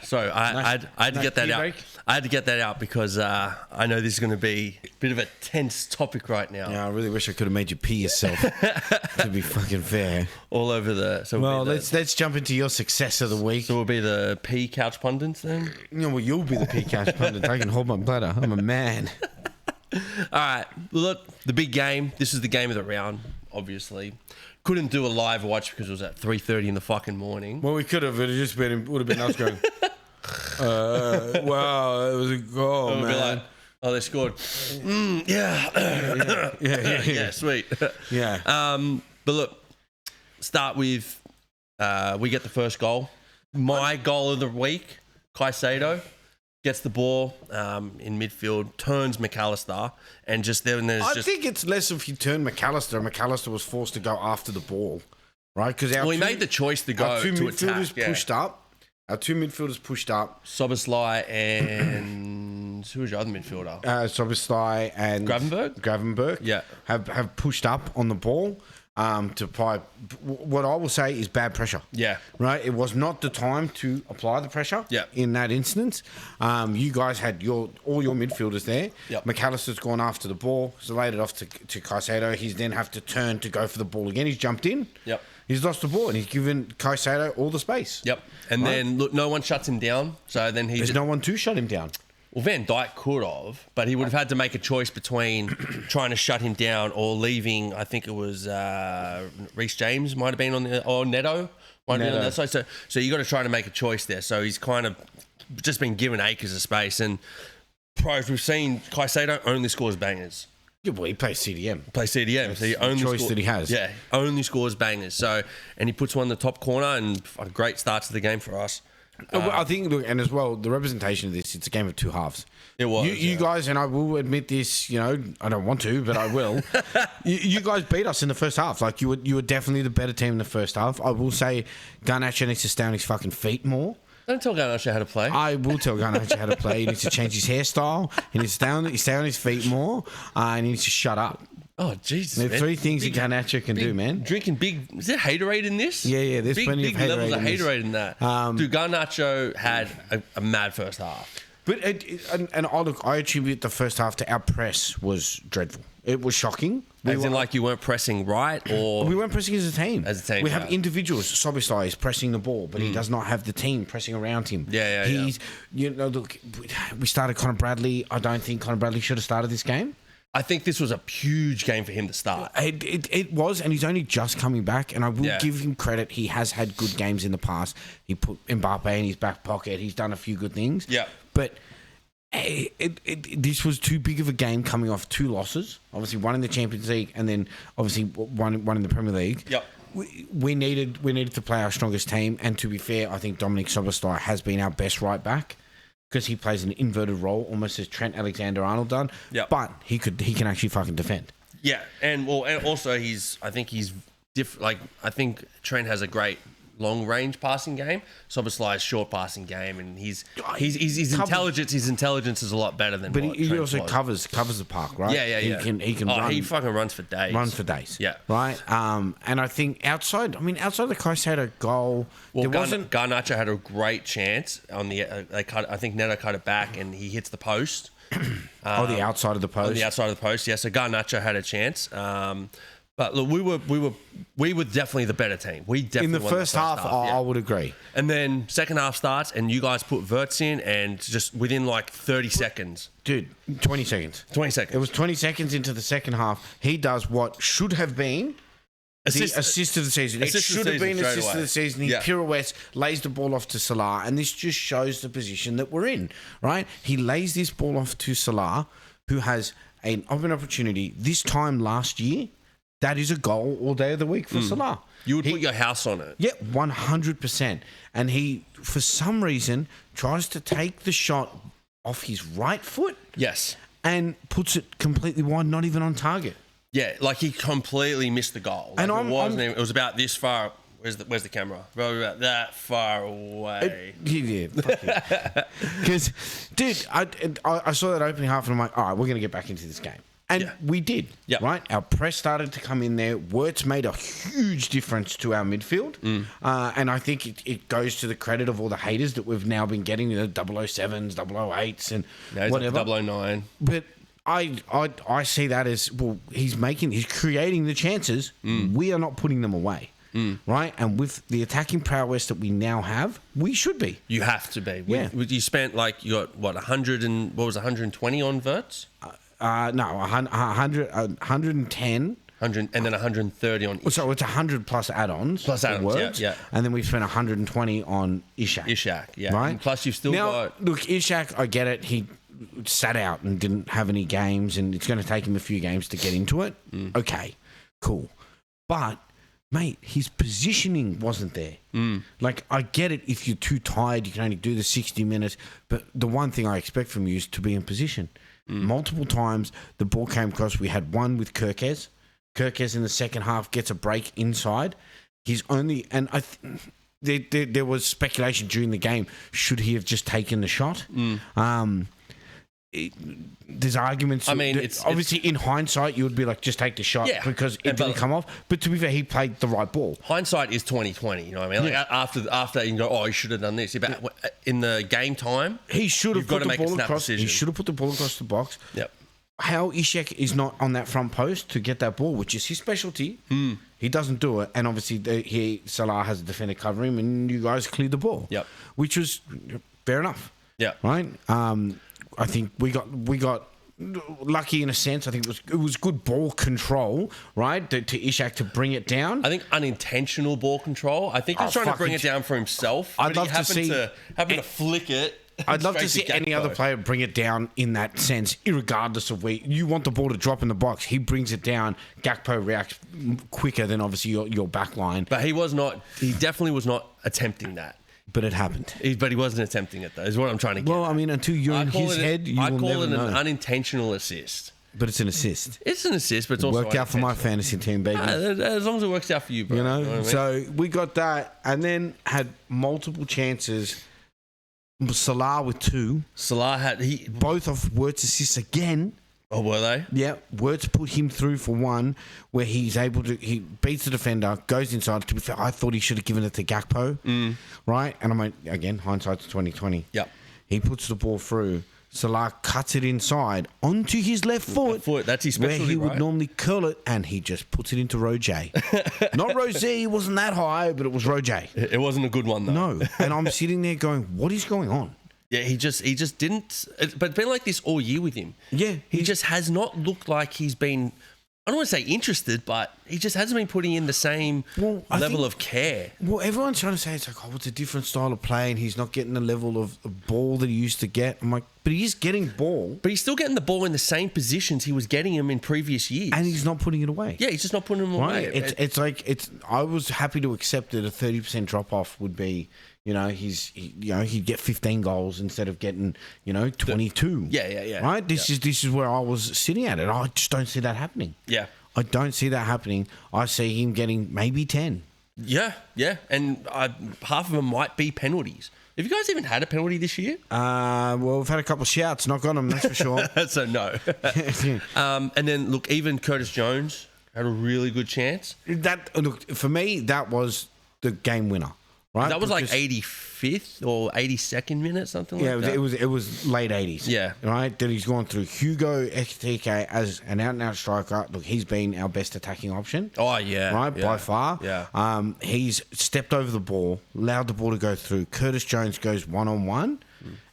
So I had to get that out. break. I had to get that out because I know this is going to be a bit of a tense topic right now. Yeah, I really wish I could have made you pee yourself. To be fucking fair. All over the. So Well, let's jump into your success of the week. So we'll be the P couch pundits then. Well, you'll be the P-Cash pundit. I can hold my bladder. I'm a man. All right, look, the big game. This is the game of the round, obviously. Couldn't do a live watch because it was at 3:30 in the fucking morning. Well, we could have. It would have been us going. Wow, it was a goal, It would be man. like, oh, they scored. Yeah, sweet. Yeah. But look, start with we get the first goal. My goal of the week, Caicedo gets the ball in midfield, turns McAllister, and just there and there's I just. think it's less if you turn McAllister. McAllister was forced to go after the ball, right? Because Well, he made the choice to go our two to midfielders attack. Yeah. pushed up. Our 2 midfielders pushed up. Soboslai and who was your other midfielder? Soboslai and Gravenberg. Yeah. have pushed up on the ball to apply. What I will say is bad pressure. Yeah. Right. It was not the time to apply the pressure. Yeah. In that instance, you guys had all your midfielders there. Yep. McAllister's gone after the ball. He's laid it off to Caicedo. He's then have to turn to go for the ball again. He's jumped in. Yep. He's lost the ball and he's given Caicedo all the space. Yep. And then look, no one shuts him down. So then There's no one to shut him down. Well, Van Dijk could have, but he would have had to make a choice between trying to shut him down or leaving. I think it was Reece James might have been on the, or Neto might have been on that side. So you got to try to make a choice there. So he's kind of just been given acres of space. And pros, we've seen Caicedo only scores bangers. Yeah, well, he plays CDM. Play CDM, so he only choice that he has. Yeah, only scores bangers. So, and he puts one in the top corner, and a great start to the game for us. I think, look, and as well, the representation of this, it's a game of two halves. It was. You guys, and I will admit this, I don't want to, but I will. you guys beat us in the first half. Like, you were definitely the better team in the first half. I will say Garnacho needs to stay on his fucking feet more. Don't tell Garnacho how to play. I will tell Garnacho how to play. He needs to change his hairstyle. He needs to stay on his feet more. And he needs to shut up. Oh, Jesus, There are man. 3 things that Garnacho can do, man. Drinking big... Is there haterade in this? Yeah, there's plenty of big levels haterade of in this. haterade in that. Dude, Garnacho had a mad first half. But I attribute the first half to our press was dreadful. It was shocking. As in, like, you weren't pressing right, or... We weren't pressing as a team. As a team, we yeah. have individuals. Soboslai is pressing the ball, but he does not have the team pressing around him. Yeah. He's, look, we started Conor Bradley. I don't think Conor Bradley should have started this game. I think this was a huge game for him to start. It was, and he's only just coming back. And I will give him credit. He has had good games in the past. He put Mbappe in his back pocket. He's done a few good things. Yeah. But this was too big of a game coming off 2 losses. Obviously, one in the Champions League, and then obviously one in the Premier League. Yep. We needed to play our strongest team. And to be fair, I think Dominic Soboslai has been our best right back, because he plays an inverted role, almost as Trent Alexander-Arnold done. Yep. But he can actually fucking defend. Yeah, and also I think Trent has a great long range passing game. Szoboszlai's short passing game, and his intelligence is a lot better than. But what he Trent also was. covers the park, right? Yeah. He can run. He fucking runs for days. Yeah. Right. And I think outside of the Caicedo goal, Well, there wasn't. Garnacho had a great chance on the. I think Neto cut it back, and he hits the post. The outside of the post. On the outside of the post, yeah. So Garnacho had a chance. But look, we were definitely the better team. We definitely in the won first half. I would agree. And then second half starts, and you guys put Wirtz in, and just within like 30 seconds, Dude, 20 seconds. 20 seconds. It was 20 seconds into the second half. He does what should have been the assist of the season. It should have been assist of the season. He pirouettes, lays the ball off to Salah, and this just shows the position that we're in, right? He lays this ball off to Salah, who has an opportunity this time last year. That is a goal all day of the week for Salah. You would put your house on it. Yeah, 100%. And he, for some reason, tries to take the shot off his right foot. Yes. And puts it completely wide, not even on target. Yeah, like he completely missed the goal. Like And it was about this far. Where's the camera? Probably about that far away. Because, dude, I saw that opening half and I'm like, all right, we're going to get back into this game. And we did, right? Our press started to come in there. Wirtz made a huge difference to our midfield. And I think it goes to the credit of all the haters that we've now been getting, 007s, 008s and whatever. 009. But I see that as, well, he's creating the chances. We are not putting them away. Right? And with the attacking prowess that we now have, we should be. You have to be. Yeah. You spent you got, 120 on Wirtz? No, 110. 100, and then 130 on Ishak. So it's 100 plus add-ons. Plus add-ons, yeah. And then we've spent 120 on Ishak. Yeah. Right? And plus you've still got... Look, Ishak, I get it. He sat out and didn't have any games, and it's going to take him a few games to get into it. Okay, cool. But, mate, his positioning wasn't there. Like, I get it if you're too tired, you can only do the 60 minutes, but the one thing I expect from you is to be in position. Multiple times the ball came across. We had one with Kirkes. Kirkes in the second half gets a break inside. He's only... And there was speculation during the game. Should he have just taken the shot? There's arguments. I mean, obviously in hindsight, you would be like, just take the shot because it didn't come off. But to be fair, he played the right ball. Hindsight is 20/20. You know what I mean? Like after that, you can go, oh, he should have done this. But in the game time, he should have put the ball across. Decision. He should have put the ball across the box. Yep. How Ishak is not on that front post to get that ball, which is his specialty. He doesn't do it, and obviously Salah has a defender cover him, and you guys cleared the ball. Yep. Which was fair enough. Yeah. Right. I think we got lucky in a sense. I think it was good ball control, right, to Ishak to bring it down. I think unintentional ball control. I think he's trying to bring it down for himself. I'd love to see having to flick it. I'd love to see any other player bring it down in that sense, irregardless of where you want the ball to drop in the box. He brings it down. Gakpo reacts quicker than obviously your back line. But he definitely was not attempting that. But it happened. But he wasn't attempting it, though, is what I'm trying to get. Well, I mean, until you're in his head, you will never know. I call it an unintentional assist. But it's an assist. It's an assist, but it's also worked out for my fantasy team, baby. As long as it works out for you, bro. You know? You know what I mean? So we got that, and then had multiple chances. Salah with 2. Salah had... both of Wirtz assists again. Oh, were they? Yeah. Wirtz put him through for one where he's able to... He beats the defender, goes inside. To be fair, I thought he should have given it to Gakpo. Right? And I'm like, again, hindsight's 20/20. Yep. He puts the ball through. Salah cuts it inside onto his left foot. That's his specialty, where he would right? normally curl it, and he just puts it into Roger. Not Rosé, it wasn't that high, but it was Roger. It wasn't a good one, though. No. And I'm sitting there going, what is going on? Yeah, he just didn't... But it's been like this all year with him. Yeah. He just has not looked like he's been... I don't want to say interested, but he just hasn't been putting in the same level of care. Well, everyone's trying to say it's like, oh, it's a different style of play and he's not getting the level of ball that he used to get. I'm like, but he is getting ball. But he's still getting the ball in the same positions he was getting him in previous years. And he's not putting it away. Yeah, he's just not putting them away. It's like, I was happy to accept that a 30% drop-off would be, he'd get 15 goals instead of getting, 22. Yeah. Right? This is where I was sitting at it. I just don't see that happening. Yeah. I don't see that happening. I see him getting maybe 10. Yeah, and half of them might be penalties. Have you guys even had a penalty this year? Well, we've had a couple of shouts, not got them, that's for sure. So no. And then look, even Curtis Jones had a really good chance. Look, for me, that was the game winner, right? That was like 85th or 82nd minute, something like that. Yeah, it was late 80s. Yeah. Right? Then he's gone through Hugo Ekitike as an out-and-out striker. Look, he's been our best attacking option. Oh, yeah. Right? Yeah. By far. Yeah. He's stepped over the ball, allowed the ball to go through. Curtis Jones goes one-on-one.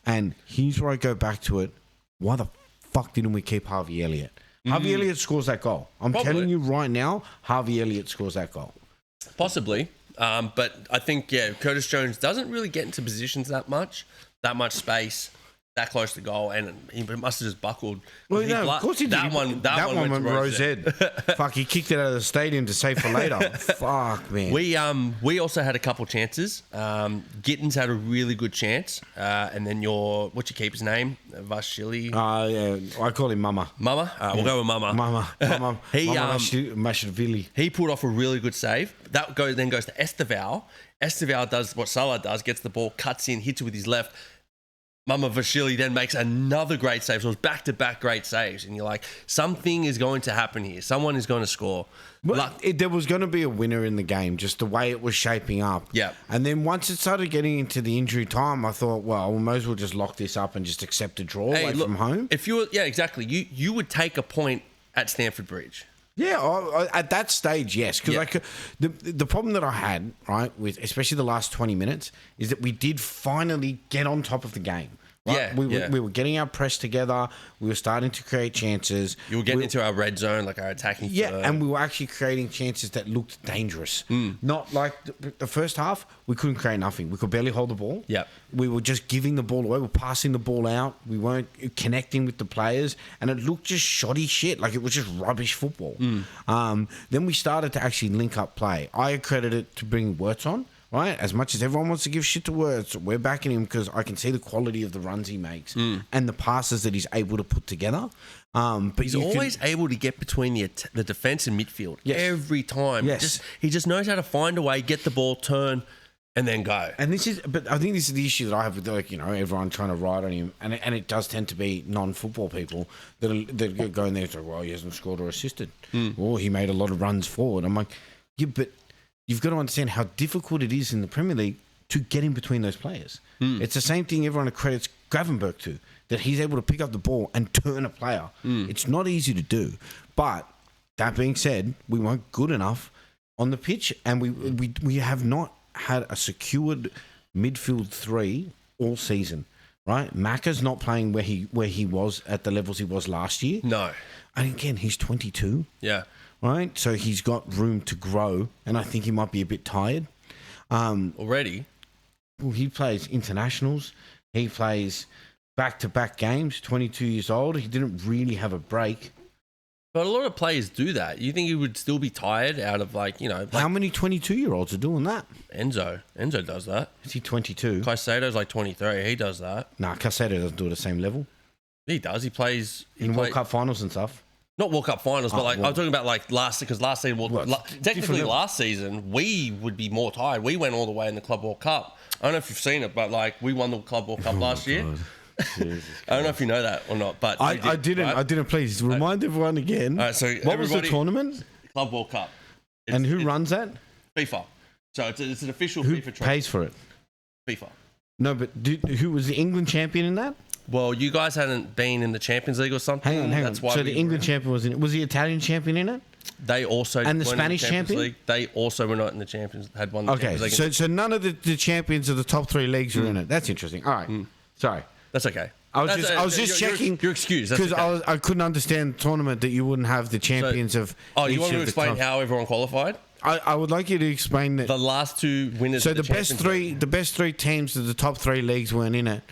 And here's where I go back to it. Why the fuck didn't we keep Harvey Elliott? Harvey Elliott scores that goal. I'm telling you right now, Harvey Elliott scores that goal. Possibly. But I think, Curtis Jones doesn't really get into positions that much space, that close to goal, and he must have just buckled. Well, no, of course he did. That one went Rosette. Fuck, he kicked it out of the stadium to save for later. Fuck, man. We also had a couple chances. Gittins had a really good chance, and then what's your keeper's name? Vasily. Yeah, I call him Mama. Mama. We'll go with Mama. Mama. Mashvili. He pulled off a really good save. That then goes to Esteval. Esteval does what Salah does, gets the ball, cuts in, hits it with his left. Mama Vasily then makes another great save. So it was back-to-back great saves. And you're like, something is going to happen here. Someone is going to score. Well, there was going to be a winner in the game, just the way it was shaping up. Yeah. And then once it started getting into the injury time, I thought, well, we might as well just lock this up and just accept a draw from home. If you were, exactly. You would take a point at Stamford Bridge. Yeah, at that stage, yes. Because the problem that I had, right, with especially the last 20 minutes, is that we did finally get on top of the game. Right? Yeah, we were getting our press together. We were starting to create chances. You were getting into our red zone, like our attacking. Yeah, and we were actually creating chances that looked dangerous. Not like the first half, we couldn't create nothing. We could barely hold the ball. Yeah. We were just giving the ball away. We were passing the ball out. We weren't connecting with the players. And it looked just shoddy shit. Like it was just rubbish football. Then we started to actually link up play. I accredit it to bringing Wirtz on. Right, as much as everyone wants to give shit to Wirtz, we're backing him because I can see the quality of the runs he makes and the passes that he's able to put together. But he's always able to get between the defense and midfield every time. Yes. He just knows how to find a way, get the ball, turn, and then go. And but I think this is the issue that I have with everyone trying to ride on him, and it does tend to be non-football people that go in there and say, well, he hasn't scored or assisted, or he made a lot of runs forward. I'm like, yeah, but you've got to understand how difficult it is in the Premier League to get in between those players. It's the same thing everyone accredits Gravenberch to, that he's able to pick up the ball and turn a player. It's not easy to do. But that being said, we weren't good enough on the pitch, and we have not had a secured midfield three all season. Right? Macca's not playing where he was at the levels he was last year. No. And again, he's 22. Yeah. Right, so he's got room to grow, and I think he might be a bit tired. Already? Well, he plays internationals. He plays back-to-back games, 22 years old. He didn't really have a break. But a lot of players do that. You think he would still be tired out of how many 22-year-olds are doing that? Enzo does that. Is he 22? Caicedo's like 23. He does that. Nah, Caicedo doesn't do it at the same level. He does. He plays... in World Cup finals and stuff. Not World Cup finals, but I'm talking about last season. Technically, last season we would be more tired. We went all the way in the Club World Cup. I don't know if you've seen it, but we won the Club World Cup last year. I don't know if you know that or not, but I didn't. Right? I didn't. Please remind everyone again. All right, so what was the tournament? Club World Cup. And who runs that? FIFA. So it's an official who FIFA trophy. Pays for it? FIFA. No, but who was the England champion in that? Well, you guys hadn't been in the Champions League or something. Hang on. That's why so the England champion was in it. Was the Italian champion in it? They also and the Spanish champion. League. They also were not in the Champions. Had won the Champions League. So none of the champions of the top three leagues are in it. That's interesting. All right. Sorry. That's okay. I was just checking. Your excuse. Because I couldn't understand the tournament that you wouldn't have the champions of. Oh, you want me to explain how everyone qualified? I would like you to explain that. The last two winners. So the best three teams of the top three leagues weren't in it,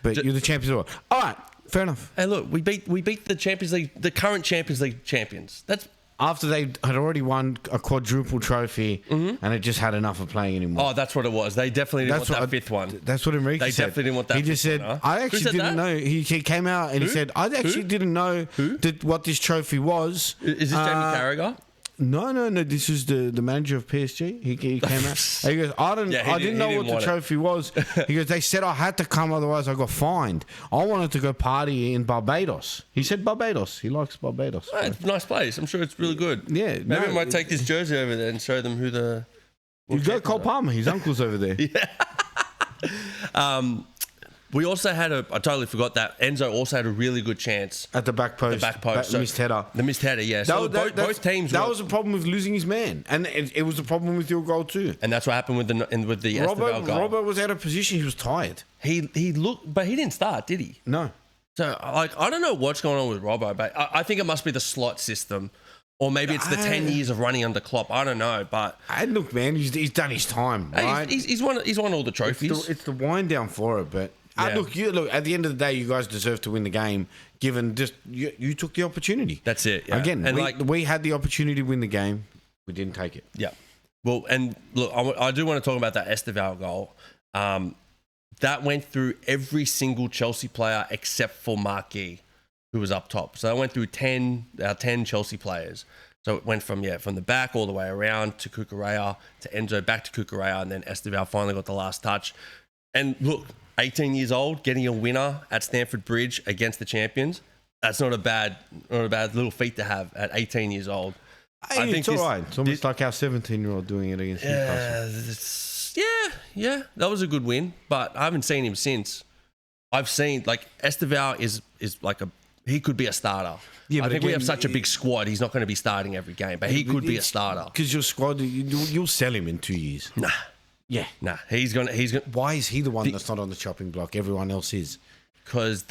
but you're the champions of the world. All right, fair enough. Hey, look, we beat the Champions League, the current Champions League champions. That's after they had already won a quadruple trophy, and it just had enough of playing anymore. Oh, that's what it was. They definitely didn't want that fifth one. That's what Enrique said. They definitely didn't want that. He just said, "I actually didn't know." He came out and he said, "I actually didn't know what this trophy was." Is this Jamie Carragher? No. This is the manager of PSG. He came out. He goes, I didn't know what the trophy was. He goes, they said I had to come, otherwise I got fined. I wanted to go party in Barbados. He said Barbados. He likes Barbados. Oh, it's a nice place. I'm sure it's really good. Yeah. Maybe I might take this jersey over there and show them who the... You go Cole Palmer. His uncle's over there. We also had I totally forgot that Enzo also had a really good chance at the back post. So missed header. The missed header, yeah. So both teams. That was a problem with losing his man, and it was a problem with your goal too. And that's what happened with the Esteval goal. Robert was out of position. He was tired. He looked, but he didn't start, did he? No. So I don't know what's going on with Robbo, but I think it must be the slot system. Or maybe it's the 10 years of running under Klopp. I don't know, but look, man, he's done his time, right? He's won all the trophies. It's the wind down for it, but look. At the end of the day, you guys deserve to win the game. Given just you took the opportunity. That's it. Yeah. Again, and we had the opportunity to win the game. We didn't take it. Yeah. Well, and look, I do want to talk about that Esteval goal. That went through every single Chelsea player except for Marquis, who was up top. So I went through 10 Chelsea players. So it went from the back all the way around to Cucurella, to Enzo, back to Cucurella, and then Esteval finally got the last touch. And look, 18 years old, getting a winner at Stamford Bridge against the champions, that's not a bad little feat to have at 18 years old. I think it's all right. It's almost like our 17-year-old doing it against Newcastle. Yeah, that was a good win, but I haven't seen him since. I've seen, Esteval is like he could be a starter. Yeah, I think we have such a big squad. He's not going to be starting every game, but he could be a starter. Because your squad, you'll sell him in 2 years. Nah. Yeah. Nah. He's gonna. Why is he the one that's not on the chopping block? Everyone else is. Because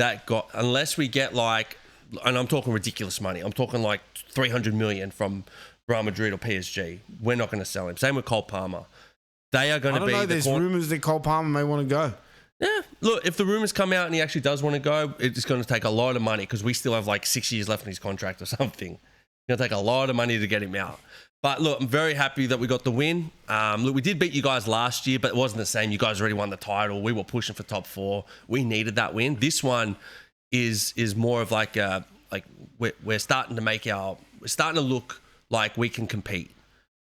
unless we get and I'm talking ridiculous money. I'm talking like 300 million from Real Madrid or PSG. We're not going to sell him. Same with Cole Palmer. They are going to be. I don't know. There's rumours that Cole Palmer may want to go. Yeah, look, if the rumours come out and he actually does want to go, it's going to take a lot of money because we still have 6 years left in his contract or something. It's going to take a lot of money to get him out. But look, I'm very happy that we got the win. Look, we did beat you guys last year, but it wasn't the same. You guys already won the title. We were pushing for top 4. We needed that win. This one is more of we're starting to look like we can compete.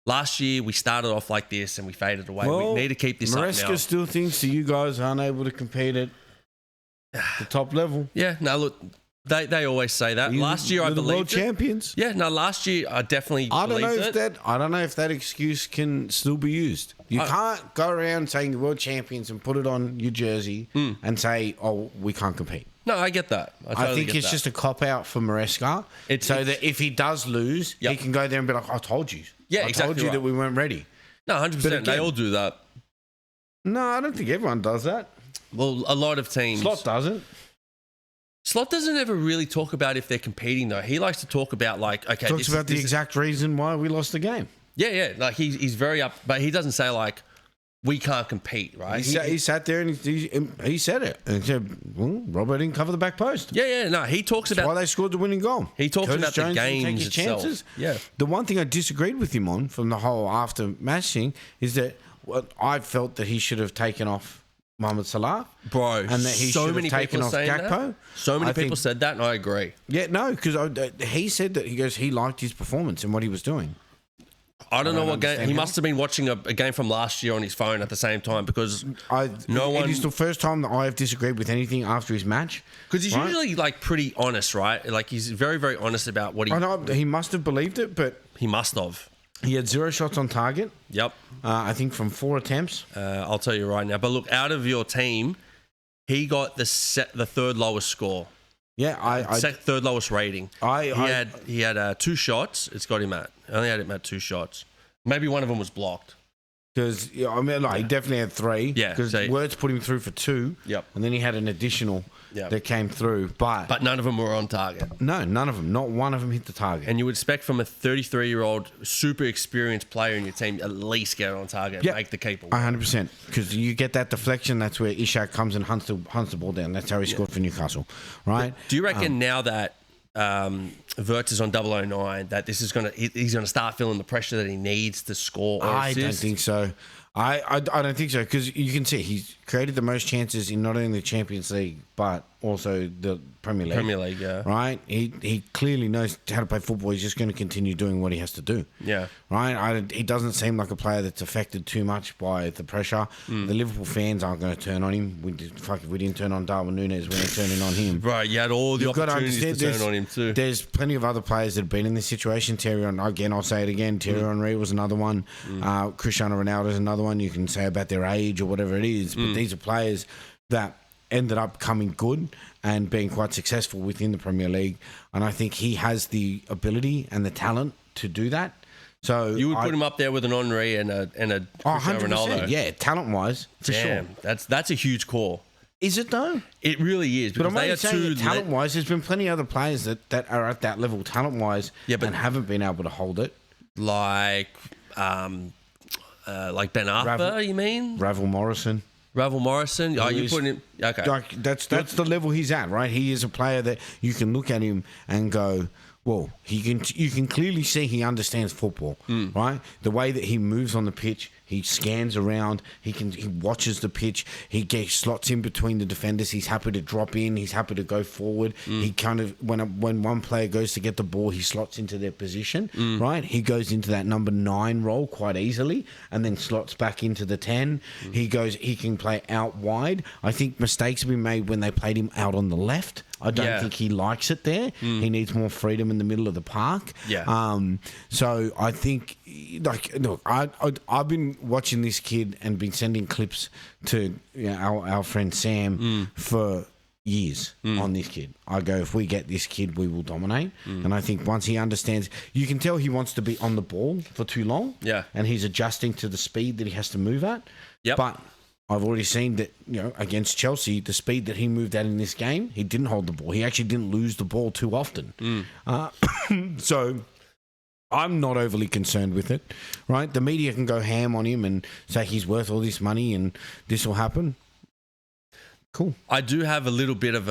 Last year, we started off like this and we faded away. We need to keep this up now. Maresca still thinks that you guys aren't able to compete at the top level. Yeah, no, look, they always say that. Last year, I believed the world champions. Yeah, no, last year, I definitely believed it. I don't know if that excuse can still be used. You can't go around saying you're world champions and put it on your jersey and say, oh, we can't compete. No, I get that. I think it's just a cop-out for Maresca. That if he does lose, he can go there and be like, I told you. Yeah, I told you that we weren't ready. No, 100%. They all do that. No, I don't think everyone does that. Well, a lot of teams. Slot doesn't. Slot doesn't ever really talk about if they're competing, though. He likes to talk about, Talks about the exact reason why we lost the game. Yeah. He's very up, but he doesn't say, we can't compete, right? He sat there and he said it. And he said, well, Robert didn't cover the back post. Yeah. No, he talks about... That's why they scored the winning goal. He talks about the games itself. Chances. Yeah. The one thing I disagreed with him on from the whole after-match thing is that I felt that he should have taken off Mohamed Salah. Bro, and that he should have taken off Gakpo. So many people said that, and I agree. Yeah, no, because he said that he liked his performance and what he was doing. I don't know what game. He must have been watching a game from last year on his phone at the same time because it is the first time that I have disagreed with anything after his match. Because he's usually pretty honest, right? He's very, very honest about what he... I know he must have believed it, but... He must have. He had 0 shots on target. Yep. I think from 4 attempts. I'll tell you right now. But look, out of your team, he got the third lowest score. Yeah, third lowest rating. He had 2 shots. It's got him at. I only had him at 2 shots. Maybe one of them was blocked. Because he definitely had 3. Yeah, because Words put him through for 2. Yep. And then he had an additional that came through, but none of them were on target. No, none of them. Not one of them hit the target. And you would expect from a 33-year-old super experienced player in your team at least get on target and make the keeper. 100%. Because you get that deflection, that's where Ishak comes and hunts the ball down. That's how he scored for Newcastle, right? But do you reckon now that Wirtz is on 009 that he's going to start feeling the pressure that he needs to score? I don't think so. I don't think so, because you can see he's created the most chances in not only the Champions League but also the Premier League. Premier League, yeah. Right? He clearly knows how to play football. He's just going to continue doing what he has to do. Yeah. Right? He doesn't seem like a player that's affected too much by the pressure. The Liverpool fans aren't going to turn on him. If we didn't turn on Darwin Núñez, we ain't turning on him. Right, you had all the opportunities to turn on him too. There's plenty of other players that have been in this situation. I'll say it again, Thierry Henry was another one. Cristiano Ronaldo is another one. You can say about their age or whatever it is, but these are players that ended up coming good and being quite successful within the Premier League. And I think he has the ability and the talent to do that. So you would put him up there with an Henry and a Cristiano 100%, Ronaldo. yeah, talent-wise, for sure. That's a huge call. Is it though? It really is. But I'm only saying talent-wise, there's been plenty of other players that are at that level talent-wise and haven't been able to hold it. Like Ben Arthur, you mean? Ravel Morrison. Oh, you putting him? Okay. Like that's the level he's at, right? He is a player that you can look at him and go, well, you can clearly see he understands football, right? The way that he moves on the pitch, he scans around, he watches the pitch, he gets slots in between the defenders, he's happy to drop in, he's happy to go forward. He kind of, when one player goes to get the ball, he slots into their position, right? He goes into that number 9 role quite easily and then slots back into the 10. He can play out wide. I think mistakes have been made when they played him out on the left. I don't think he likes it there. He needs more freedom in the middle of the park. Yeah. So I think, look, I've been watching this kid and been sending clips to our friend Sam for years on this kid. I go, if we get this kid, we will dominate. And I think once he understands, you can tell he wants to be on the ball for too long. Yeah. And he's adjusting to the speed that he has to move at. Yep. But I've already seen that, against Chelsea, the speed that he moved at in this game, he didn't hold the ball. He actually didn't lose the ball too often. So I'm not overly concerned with it, right? The media can go ham on him and say he's worth all this money and this will happen. Cool. I do have a little bit of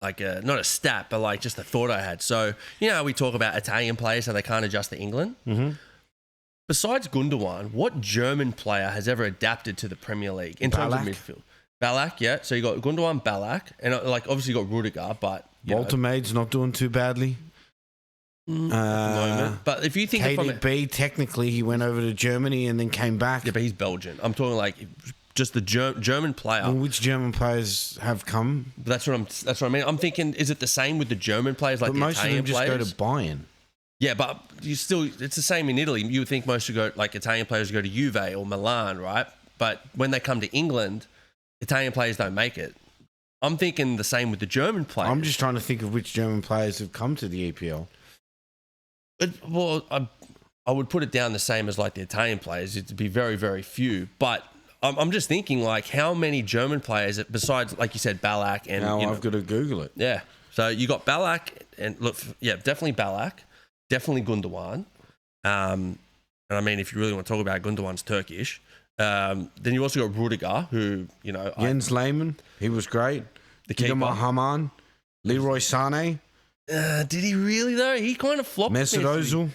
not a stat, but like just a thought I had. So, we talk about Italian players, how they can't adjust to England. Mm-hmm. Besides Gundogan, what German player has ever adapted to the Premier League in terms of midfield? Ballack, yeah. So you got Gundogan, Ballack, and obviously you got Rudiger, but Walter Maid's not doing too badly. At the moment. But if you think KDB, technically he went over to Germany and then came back. Yeah, but he's Belgian. I'm talking like just the German player. Well, which German players have come? That's what I mean. I'm thinking, is it the same with the German players like the Italian players? Most of them just go to Bayern. Yeah, but it's the same in Italy. You would think most would go, like Italian players go to Juve or Milan, right? But when they come to England, Italian players don't make it. I'm thinking the same with the German players. I'm just trying to think of which German players have come to the EPL. I would put it down the same as like the Italian players. It'd be very, very few. But I'm just thinking like how many German players, besides, like you said, Ballack and... Now I've got to Google it. Yeah. So you got Ballack and look, yeah, definitely Ballack. Definitely Gundogan. And I mean, if you really want to talk about Gundogan's Turkish. Then you also got Rudiger, who, Jens Lehmann, he was great. The keeper. Hamann, Leroy Sané. Did he really, though? He kind of flopped. Mesut Ozil.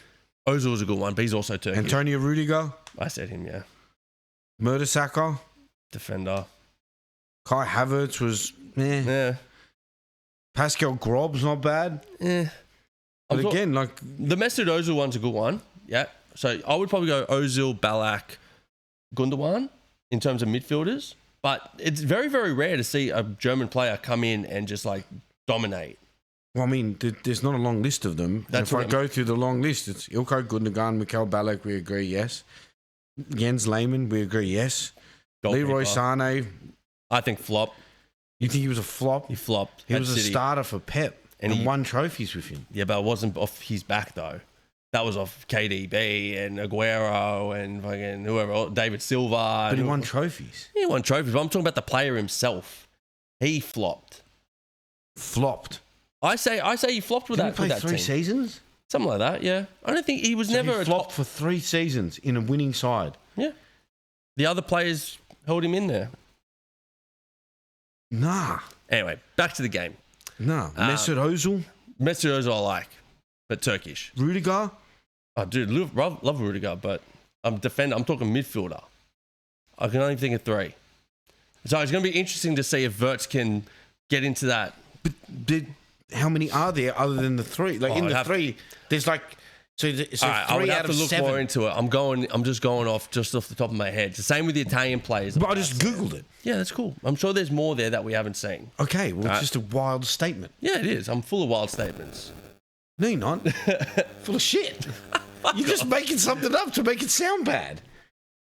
Ozil was a good one, but he's also Turkish. Antonio Rudiger. I said him, yeah. Mertesacker. Defender. Kai Havertz was, Yeah. Pascal Grob's not bad. But again, like... The Mesut Ozil one's a good one. Yeah. So I would probably go Ozil, Ballack, Gundogan in terms of midfielders. But it's very, very rare to see a German player come in and just like dominate. Well, I mean, there's not a long list of them. If I go through the long list, it's Ilkay Gundogan, Mikael Ballack, we agree, yes. Jens Lehmann, we agree, yes. Goalkeeper. Leroy Sané. I think flop. You think he was a flop? He flopped. He was a starter for Pep and he won trophies with him. Yeah, but it wasn't off his back, though. That was off KDB and Aguero and fucking whoever, David Silva. But he won trophies. He won trophies, but I'm talking about the player himself. He flopped. Flopped? I say he flopped with Didn't that he play team. 3 seasons? Something like that, yeah. I don't think he was So never he flopped for 3 seasons in a winning side. Yeah. The other players held him in there. Nah. Anyway, back to the game. Nah. Mesut Ozil? Mesut Ozil I like, but Turkish. Rudiger? Oh, dude, love Rudiger, but I'm talking midfielder. I can only think of 3. So it's going to be interesting to see if Wirtz can get into that. But how many are there other than the 3? Like in the 3, there's like so 3 I would have out to of look 7. more into it. I'm just going off the top of my head. It's the same with the Italian players. But I just googled it. Yeah, that's cool. I'm sure there's more there that we haven't seen. Okay, well, it's just a wild statement. Yeah, it is. I'm full of wild statements. No, you're not. Full of shit. You're just making something up to make it sound bad.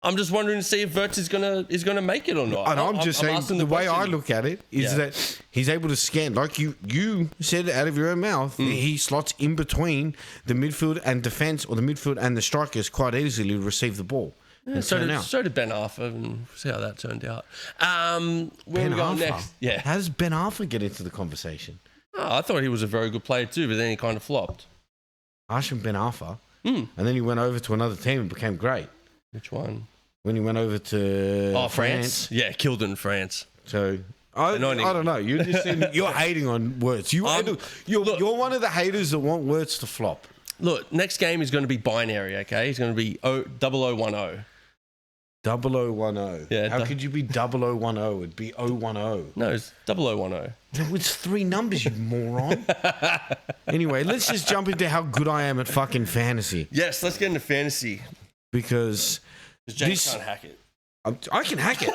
I'm just wondering to see if Wirtz is gonna make it or not. And I'm just saying the way I look at it is that he's able to scan, like you said it out of your own mouth. He slots in between the midfield and defence, or the midfield and the strikers, quite easily to receive the ball. Yeah, so did Ben Arthur, and see how that turned out. Where are we going next? Yeah, how does Ben Arthur get into the conversation? Oh, I thought he was a very good player too, but then he kind of flopped. Arsham Ben Arthur, and then he went over to another team and became great. Which one? When he went over to France. Yeah, killed in France. So I don't know. You're hating on Wirtz. You're one of the haters that want Wirtz to flop. Look, next game is going to be binary. Okay, it's going to be 0010. 0010. Yeah. How could you be 0010? It'd be 010. No, it's 0010. No, it's 3 numbers, you moron. Anyway, let's just jump into how good I am at fucking fantasy. Yes, let's get into fantasy. Because James can't hack it. I can hack it.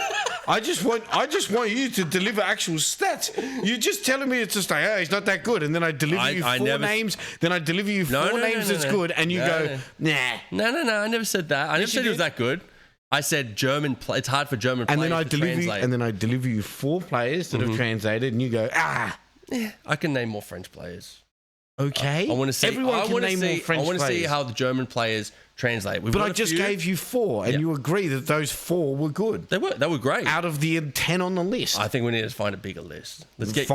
I just want you to deliver actual stats. You're just telling me it's just like, oh, he's not that good, and then I deliver you 4 names. Then I deliver you 4 names that's good, and you go, nah. No. I never said that. I never said he was that good. I said German. It's hard for German players to translate. And then I deliver you 4 players that have translated, and you go, ah. Yeah, I can name more French players. Okay. I want to see. Everyone can name more French players. I want to see how the German players translate. But I just gave you 4, and you agree that those 4 were good. They were great. Out of the 10 on the list. I think we need to find a bigger list. Let's get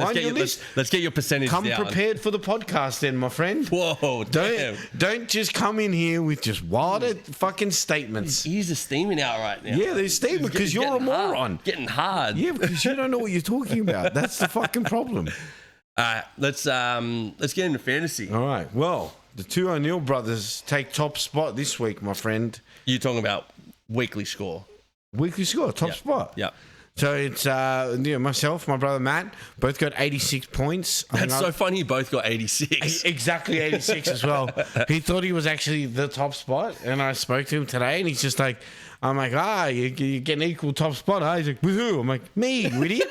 your percentage down. Come prepared for the podcast then, my friend. Whoa, damn. Don't just come in here with just wilder fucking statements. His ears are steaming out right now. Yeah, they're steaming because you're a moron. Getting hard. Yeah, because you don't know what you're talking about. That's the fucking problem. All right, let's get into fantasy. All right, well, the 2 O'Neill brothers take top spot this week, my friend. You're talking about weekly score. Weekly score, top spot. Yeah. So it's myself, my brother Matt, both got 86 points. That's so funny. You both got 86. Exactly 86 as well. He thought he was actually the top spot, and I spoke to him today, and he's just like, I'm like, you're getting equal top spot, huh? He's like, with who? I'm like, me, you idiot.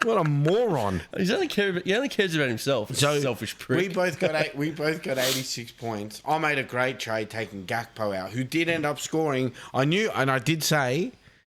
What a moron! He only cares about himself. So selfish prick. We both got 86 points. I made a great trade taking Gakpo out, who did end up scoring. I knew, and I did say,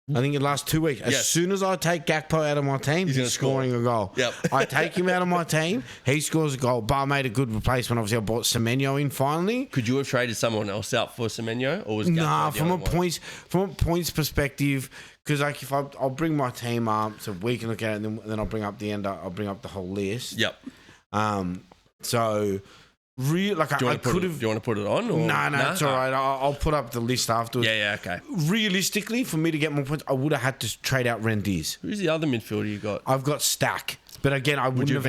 I think in the last 2 weeks, as soon as I take Gakpo out of my team, he's scoring a goal. Yep. I take him out of my team, he scores a goal. But I made a good replacement. Obviously, I brought Semenyo in finally. Could you have traded someone else out for Semenyo, or was Gakpo from a points perspective? Because like if I'll bring my team up so we can look at it, and then I'll bring up the end. I'll bring up the whole list. Yep. So really, like I could have. Do you want to put it on? Or? No, it's all right. I'll put up the list afterwards. Yeah, okay. Realistically, for me to get more points, I would have had to trade out Rendiz. Who's the other midfielder you got? I've got Stack, but again, I wouldn't have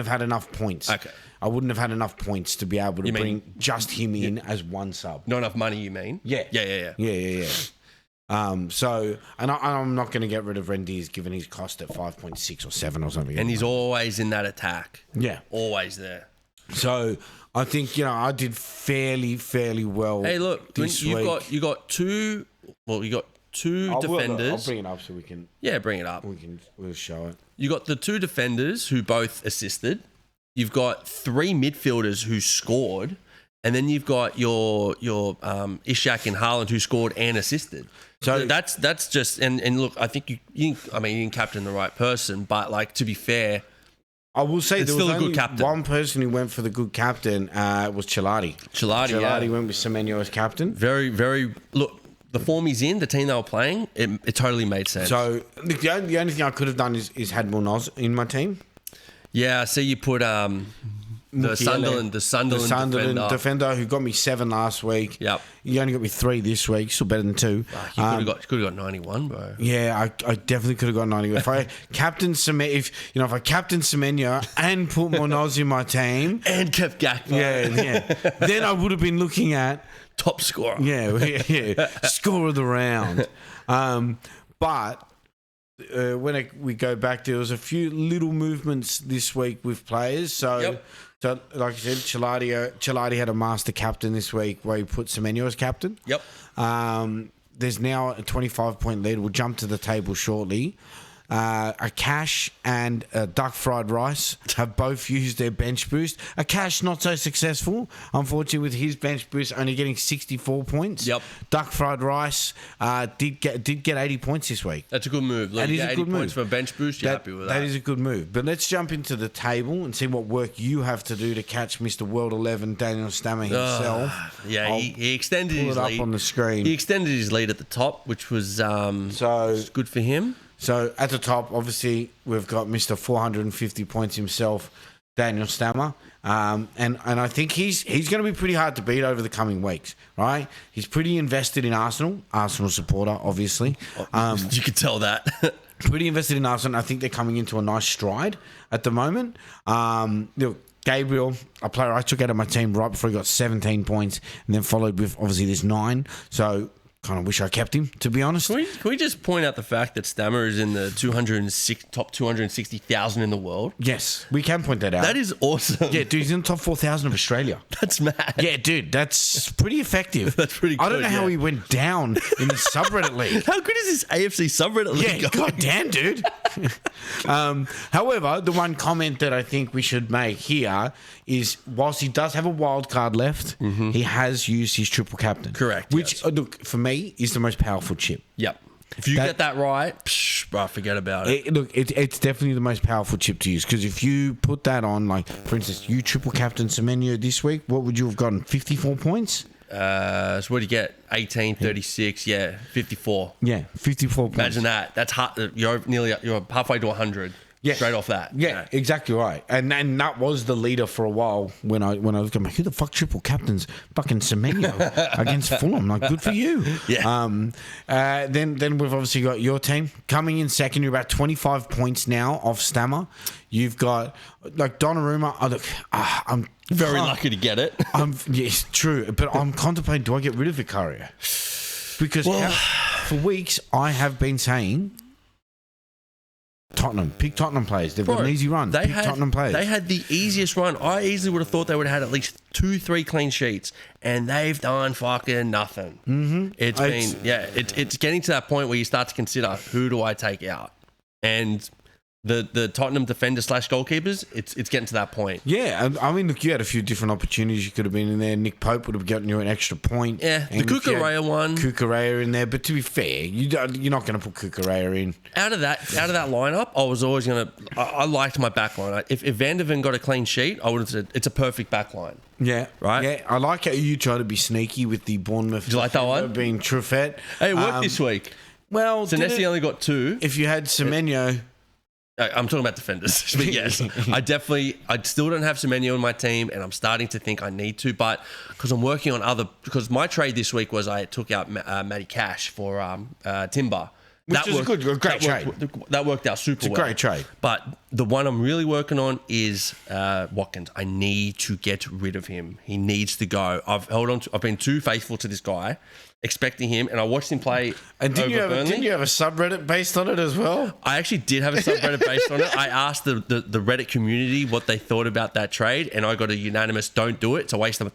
had enough points. Okay. I wouldn't have had enough points to be able to bring just him in as one sub. Not enough money, you mean? Yeah. Yeah. So, and I'm not going to get rid of Rendiz given his cost at 5.6 or 7 or something. And he's always in that attack. Yeah. Always there. So, I think, I did fairly well. Hey, look, you got two defenders. I'll bring it up so we can. Yeah, bring it up. We'll show it. You got the 2 defenders who both assisted. You've got 3 midfielders who scored. And then you've got your Ishak and Haaland who scored and assisted. So that's just and look, I think you didn't captain the right person, but like to be fair, I will say there was still a only good captain. One person who went for the good captain was Chilati. Chilati went with Semenyo as captain. Very, very look. The form he's in, the team they were playing, it totally made sense. So the only thing I could have done is had Munoz in my team. Yeah, so you put the Sunderland defender who got me 7 last week. Yep. You only got me 3 this week, still better than 2. You could have got 91, bro. Yeah, I definitely could have got 91. If I captain Semenyo and put Munoz in my team and kept Gakpo, then I would have been looking at Top scorer. Yeah. Score of the round. But when we go back, there was a few little movements this week with players. So like I said, Chilati had a master captain this week where he put Semenyo as captain. Yep. There's now a 25-point lead. We'll jump to the table shortly. Akash and Duck Fried Rice have both used their bench boost. Akash not so successful, unfortunately, with his bench boost only getting 64 points. Yep. Duck Fried Rice did get 80 points this week. That's a good move. Look, That is a 80 good points move. for a bench boost. You're happy with that. That is a good move. But let's jump into the table and see what work you have to do to catch Mr. World 11 Daniel Stammer himself. He extended Pull his it up lead on the screen. He extended his lead at the top, which was good for him. So at the top, obviously, we've got Mr. 450 points himself, Daniel Stammer. And I think he's going to be pretty hard to beat over the coming weeks, right? He's pretty invested in Arsenal supporter, obviously. You could tell that. Pretty invested in Arsenal. I think they're coming into a nice stride at the moment. Look, Gabriel, a player I took out of my team right before he got 17 points, and then followed with, obviously, this 9. So kind of wish I kept him, to be honest. Can we just point out the fact that Stammer is in the top 260,000 in the world? Yes, we can point that out. That is awesome. Yeah, dude, he's in the top 4,000 of Australia. That's mad. Yeah, dude, that's pretty effective. That's pretty good. I don't know how he went down in the subreddit league. How good is this AFC subreddit league? Yeah, goddamn, dude. However, the one comment that I think we should make here is, whilst he does have a wild card left, he has used his triple captain. Correct. Which, look, for me, is the most powerful chip. Yep. If you get that right, bro, forget about it. It's definitely the most powerful chip to use, because if you put that on, like, for instance, you triple captain Semenyo this week, what would you have gotten? 54 points? So what do you get? 18, 36, 54. Yeah, 54 points. Imagine that. That's you're halfway to 100. Yes. Straight off that. Yeah, exactly right. And that was the leader for a while when I was going, who the fuck triple captains fucking Semenyo against Fulham? Like, good for you. Yeah. Then we've obviously got your team coming in second. You're about 25 points now off Stammer. You've got, like, Donnarumma. I'm very lucky to get it. Yes, true. But I'm contemplating, do I get rid of Vicario? Because for weeks I have been saying, pick Tottenham players. They've got an easy run. Tottenham players. They had the easiest run. I easily would have thought they would have had at least 2-3 clean sheets, and they've done fucking nothing. Mm-hmm. It's getting to that point where you start to consider, who do I take out? And the Tottenham defender / goalkeepers, it's getting to that point. Yeah, I mean, look, you had a few different opportunities. You could have been in there. Nick Pope would have gotten you an extra point. Yeah, the Cucurella one. Cucurella in there, but to be fair, you're not going to put Cucurella in. Out of that lineup, I was always going to. I liked my back line. If Van der Ven got a clean sheet, I would have said it's a perfect back line. Yeah, right. Yeah, I like how you try to be sneaky with the Bournemouth. Did you like that one? Being Truffet. Hey, it worked this week. Well, Senesi only got 2. If you had Semenyo. I'm talking about defenders, but yes, I still don't have Semenyo in my team, and I'm starting to think I need to, but because I'm working on because my trade this week was I took out Matty Cash for Timber. Which is a great trade. That worked out super well. It's a great trade. But the one I'm really working on is Watkins. I need to get rid of him. He needs to go. I've been too faithful to this guy, expecting him, and I watched him play. And didn't you have a subreddit based on it as well? I actually did have a subreddit based on it. I asked the Reddit community what they thought about that trade, and I got a unanimous don't do it. It's a waste of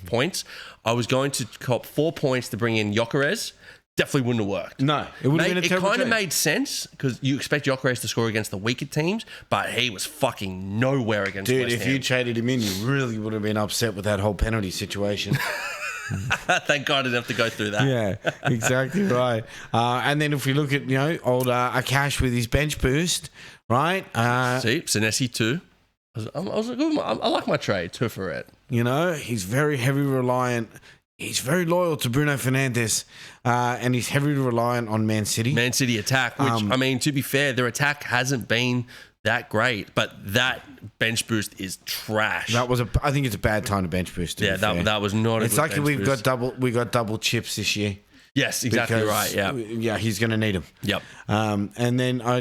points. I was going to cop 4 points to bring in Gyökeres. Definitely wouldn't have worked. No, it would have been a terrible It kind of trade. made sense because you expect Gyökeres to score against the weaker teams, but he was fucking nowhere against West Dude, if Ham. you traded him in, you really would have been upset with that whole penalty situation. Thank God I didn't have to go through that. Yeah, exactly right. And then if we look at, old Akash with his bench boost, right? See, Senesi too. I was like, I like my trade, 2 for it. He's very heavy reliant. He's very loyal to Bruno Fernandes, and he's heavily reliant on Man City. Man City attack, which, I mean, to be fair, their attack hasn't been that great, but that bench boost is trash. I think it's a bad time to bench boost. That was not. It's like we got double chips this year. Yes, exactly right. Yeah, yeah, he's going to need them. Yep. And then I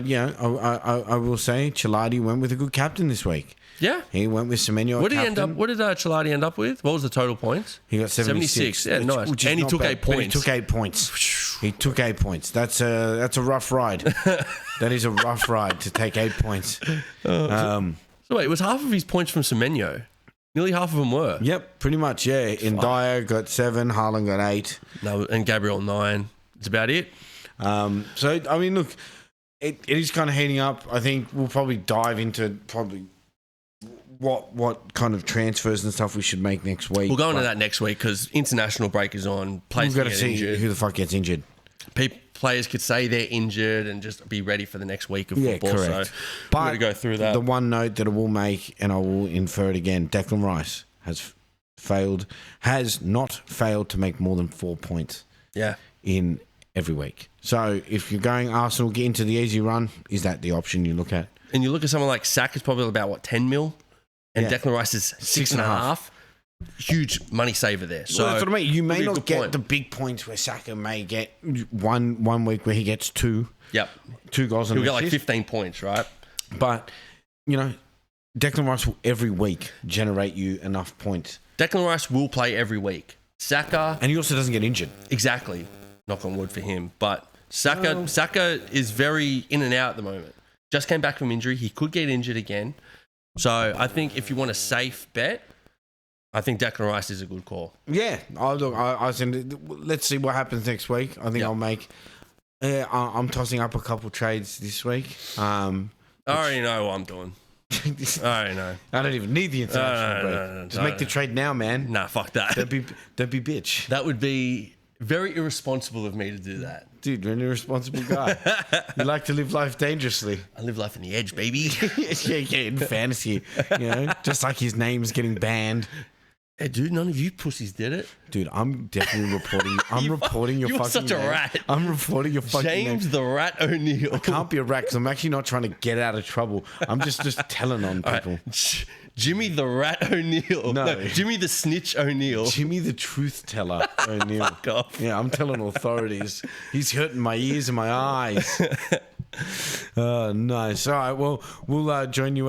will say Chilati went with a good captain this week. Yeah. He went with Semenyo. What did he end up? What did Chelati end up with? What was the total points? He got 76. Yeah, nice. Which And he took 8 points. He took 8 points. He took 8 points. That's a rough ride. That is a rough ride to take 8 points. So wait, it was half of his points from Semenyo. Nearly half of them were. Yep, pretty much. Yeah. In Dyer got 7. Haaland got 8. No, and Gabriel 9. That's about it. So I mean, look, it is kind of heating up. I think we'll probably dive into what kind of transfers and stuff we should make next week. We'll go into that next week because international break is on. Players We've got to see injured. who the fuck gets injured. Players could say they're injured and just be ready for the next week of football. Correct. So But we're going to go through that. The one note that I will make, and I will infer it again, Declan Rice has not failed to make more than 4 points in every week. So if you're going Arsenal, get into the easy run, is that the option you look at? And you look at someone like Saka's probably about, 10 mil? And Declan Rice is 6.5. Huge money saver there. So that's what I mean. You may not get point. the big points where Saka may get one week where he gets 2. Yep. 2 goals on He'll the get like assist. 15 points, right? But, Declan Rice will every week generate you enough points. Declan Rice will play every week. Saka... And he also doesn't get injured. Exactly. Knock on wood for him. But Saka is very in and out at the moment. Just came back from injury. He could get injured again. So I think if you want a safe bet, I think Declan Rice is a good call. Yeah. Let's see what happens next week. I think I'll make... I'm tossing up a couple trades this week. I already know what I'm doing. I already know. I don't even need the international break. No, Just make the trade now, man. Nah, fuck that. Don't be bitch. That would be very irresponsible of me to do that. Dude, you're an irresponsible guy. You like to live life dangerously. I live life on the edge, baby. yeah, in fantasy. Just like his name's getting banned. Hey, dude, none of you pussies did it. Dude, I'm definitely reporting. I'm reporting your you're fucking such a name. rat. I'm reporting your fucking James name. the Rat O'Neill. I can't be a rat because I'm actually not trying to get out of trouble. I'm just telling on people. Right. Jimmy the Rat O'Neill. No. Jimmy the Snitch O'Neill. Jimmy the truth teller O'Neill. Fuck off. Yeah, I'm telling authorities. He's hurting my ears and my eyes. Oh, nice. All right, well, we'll join you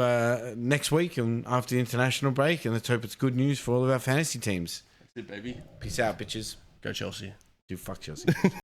next week and after the international break, and let's hope it's good news for all of our fantasy teams. That's it, baby. Peace out, bitches. Go Chelsea. Dude, fuck Chelsea.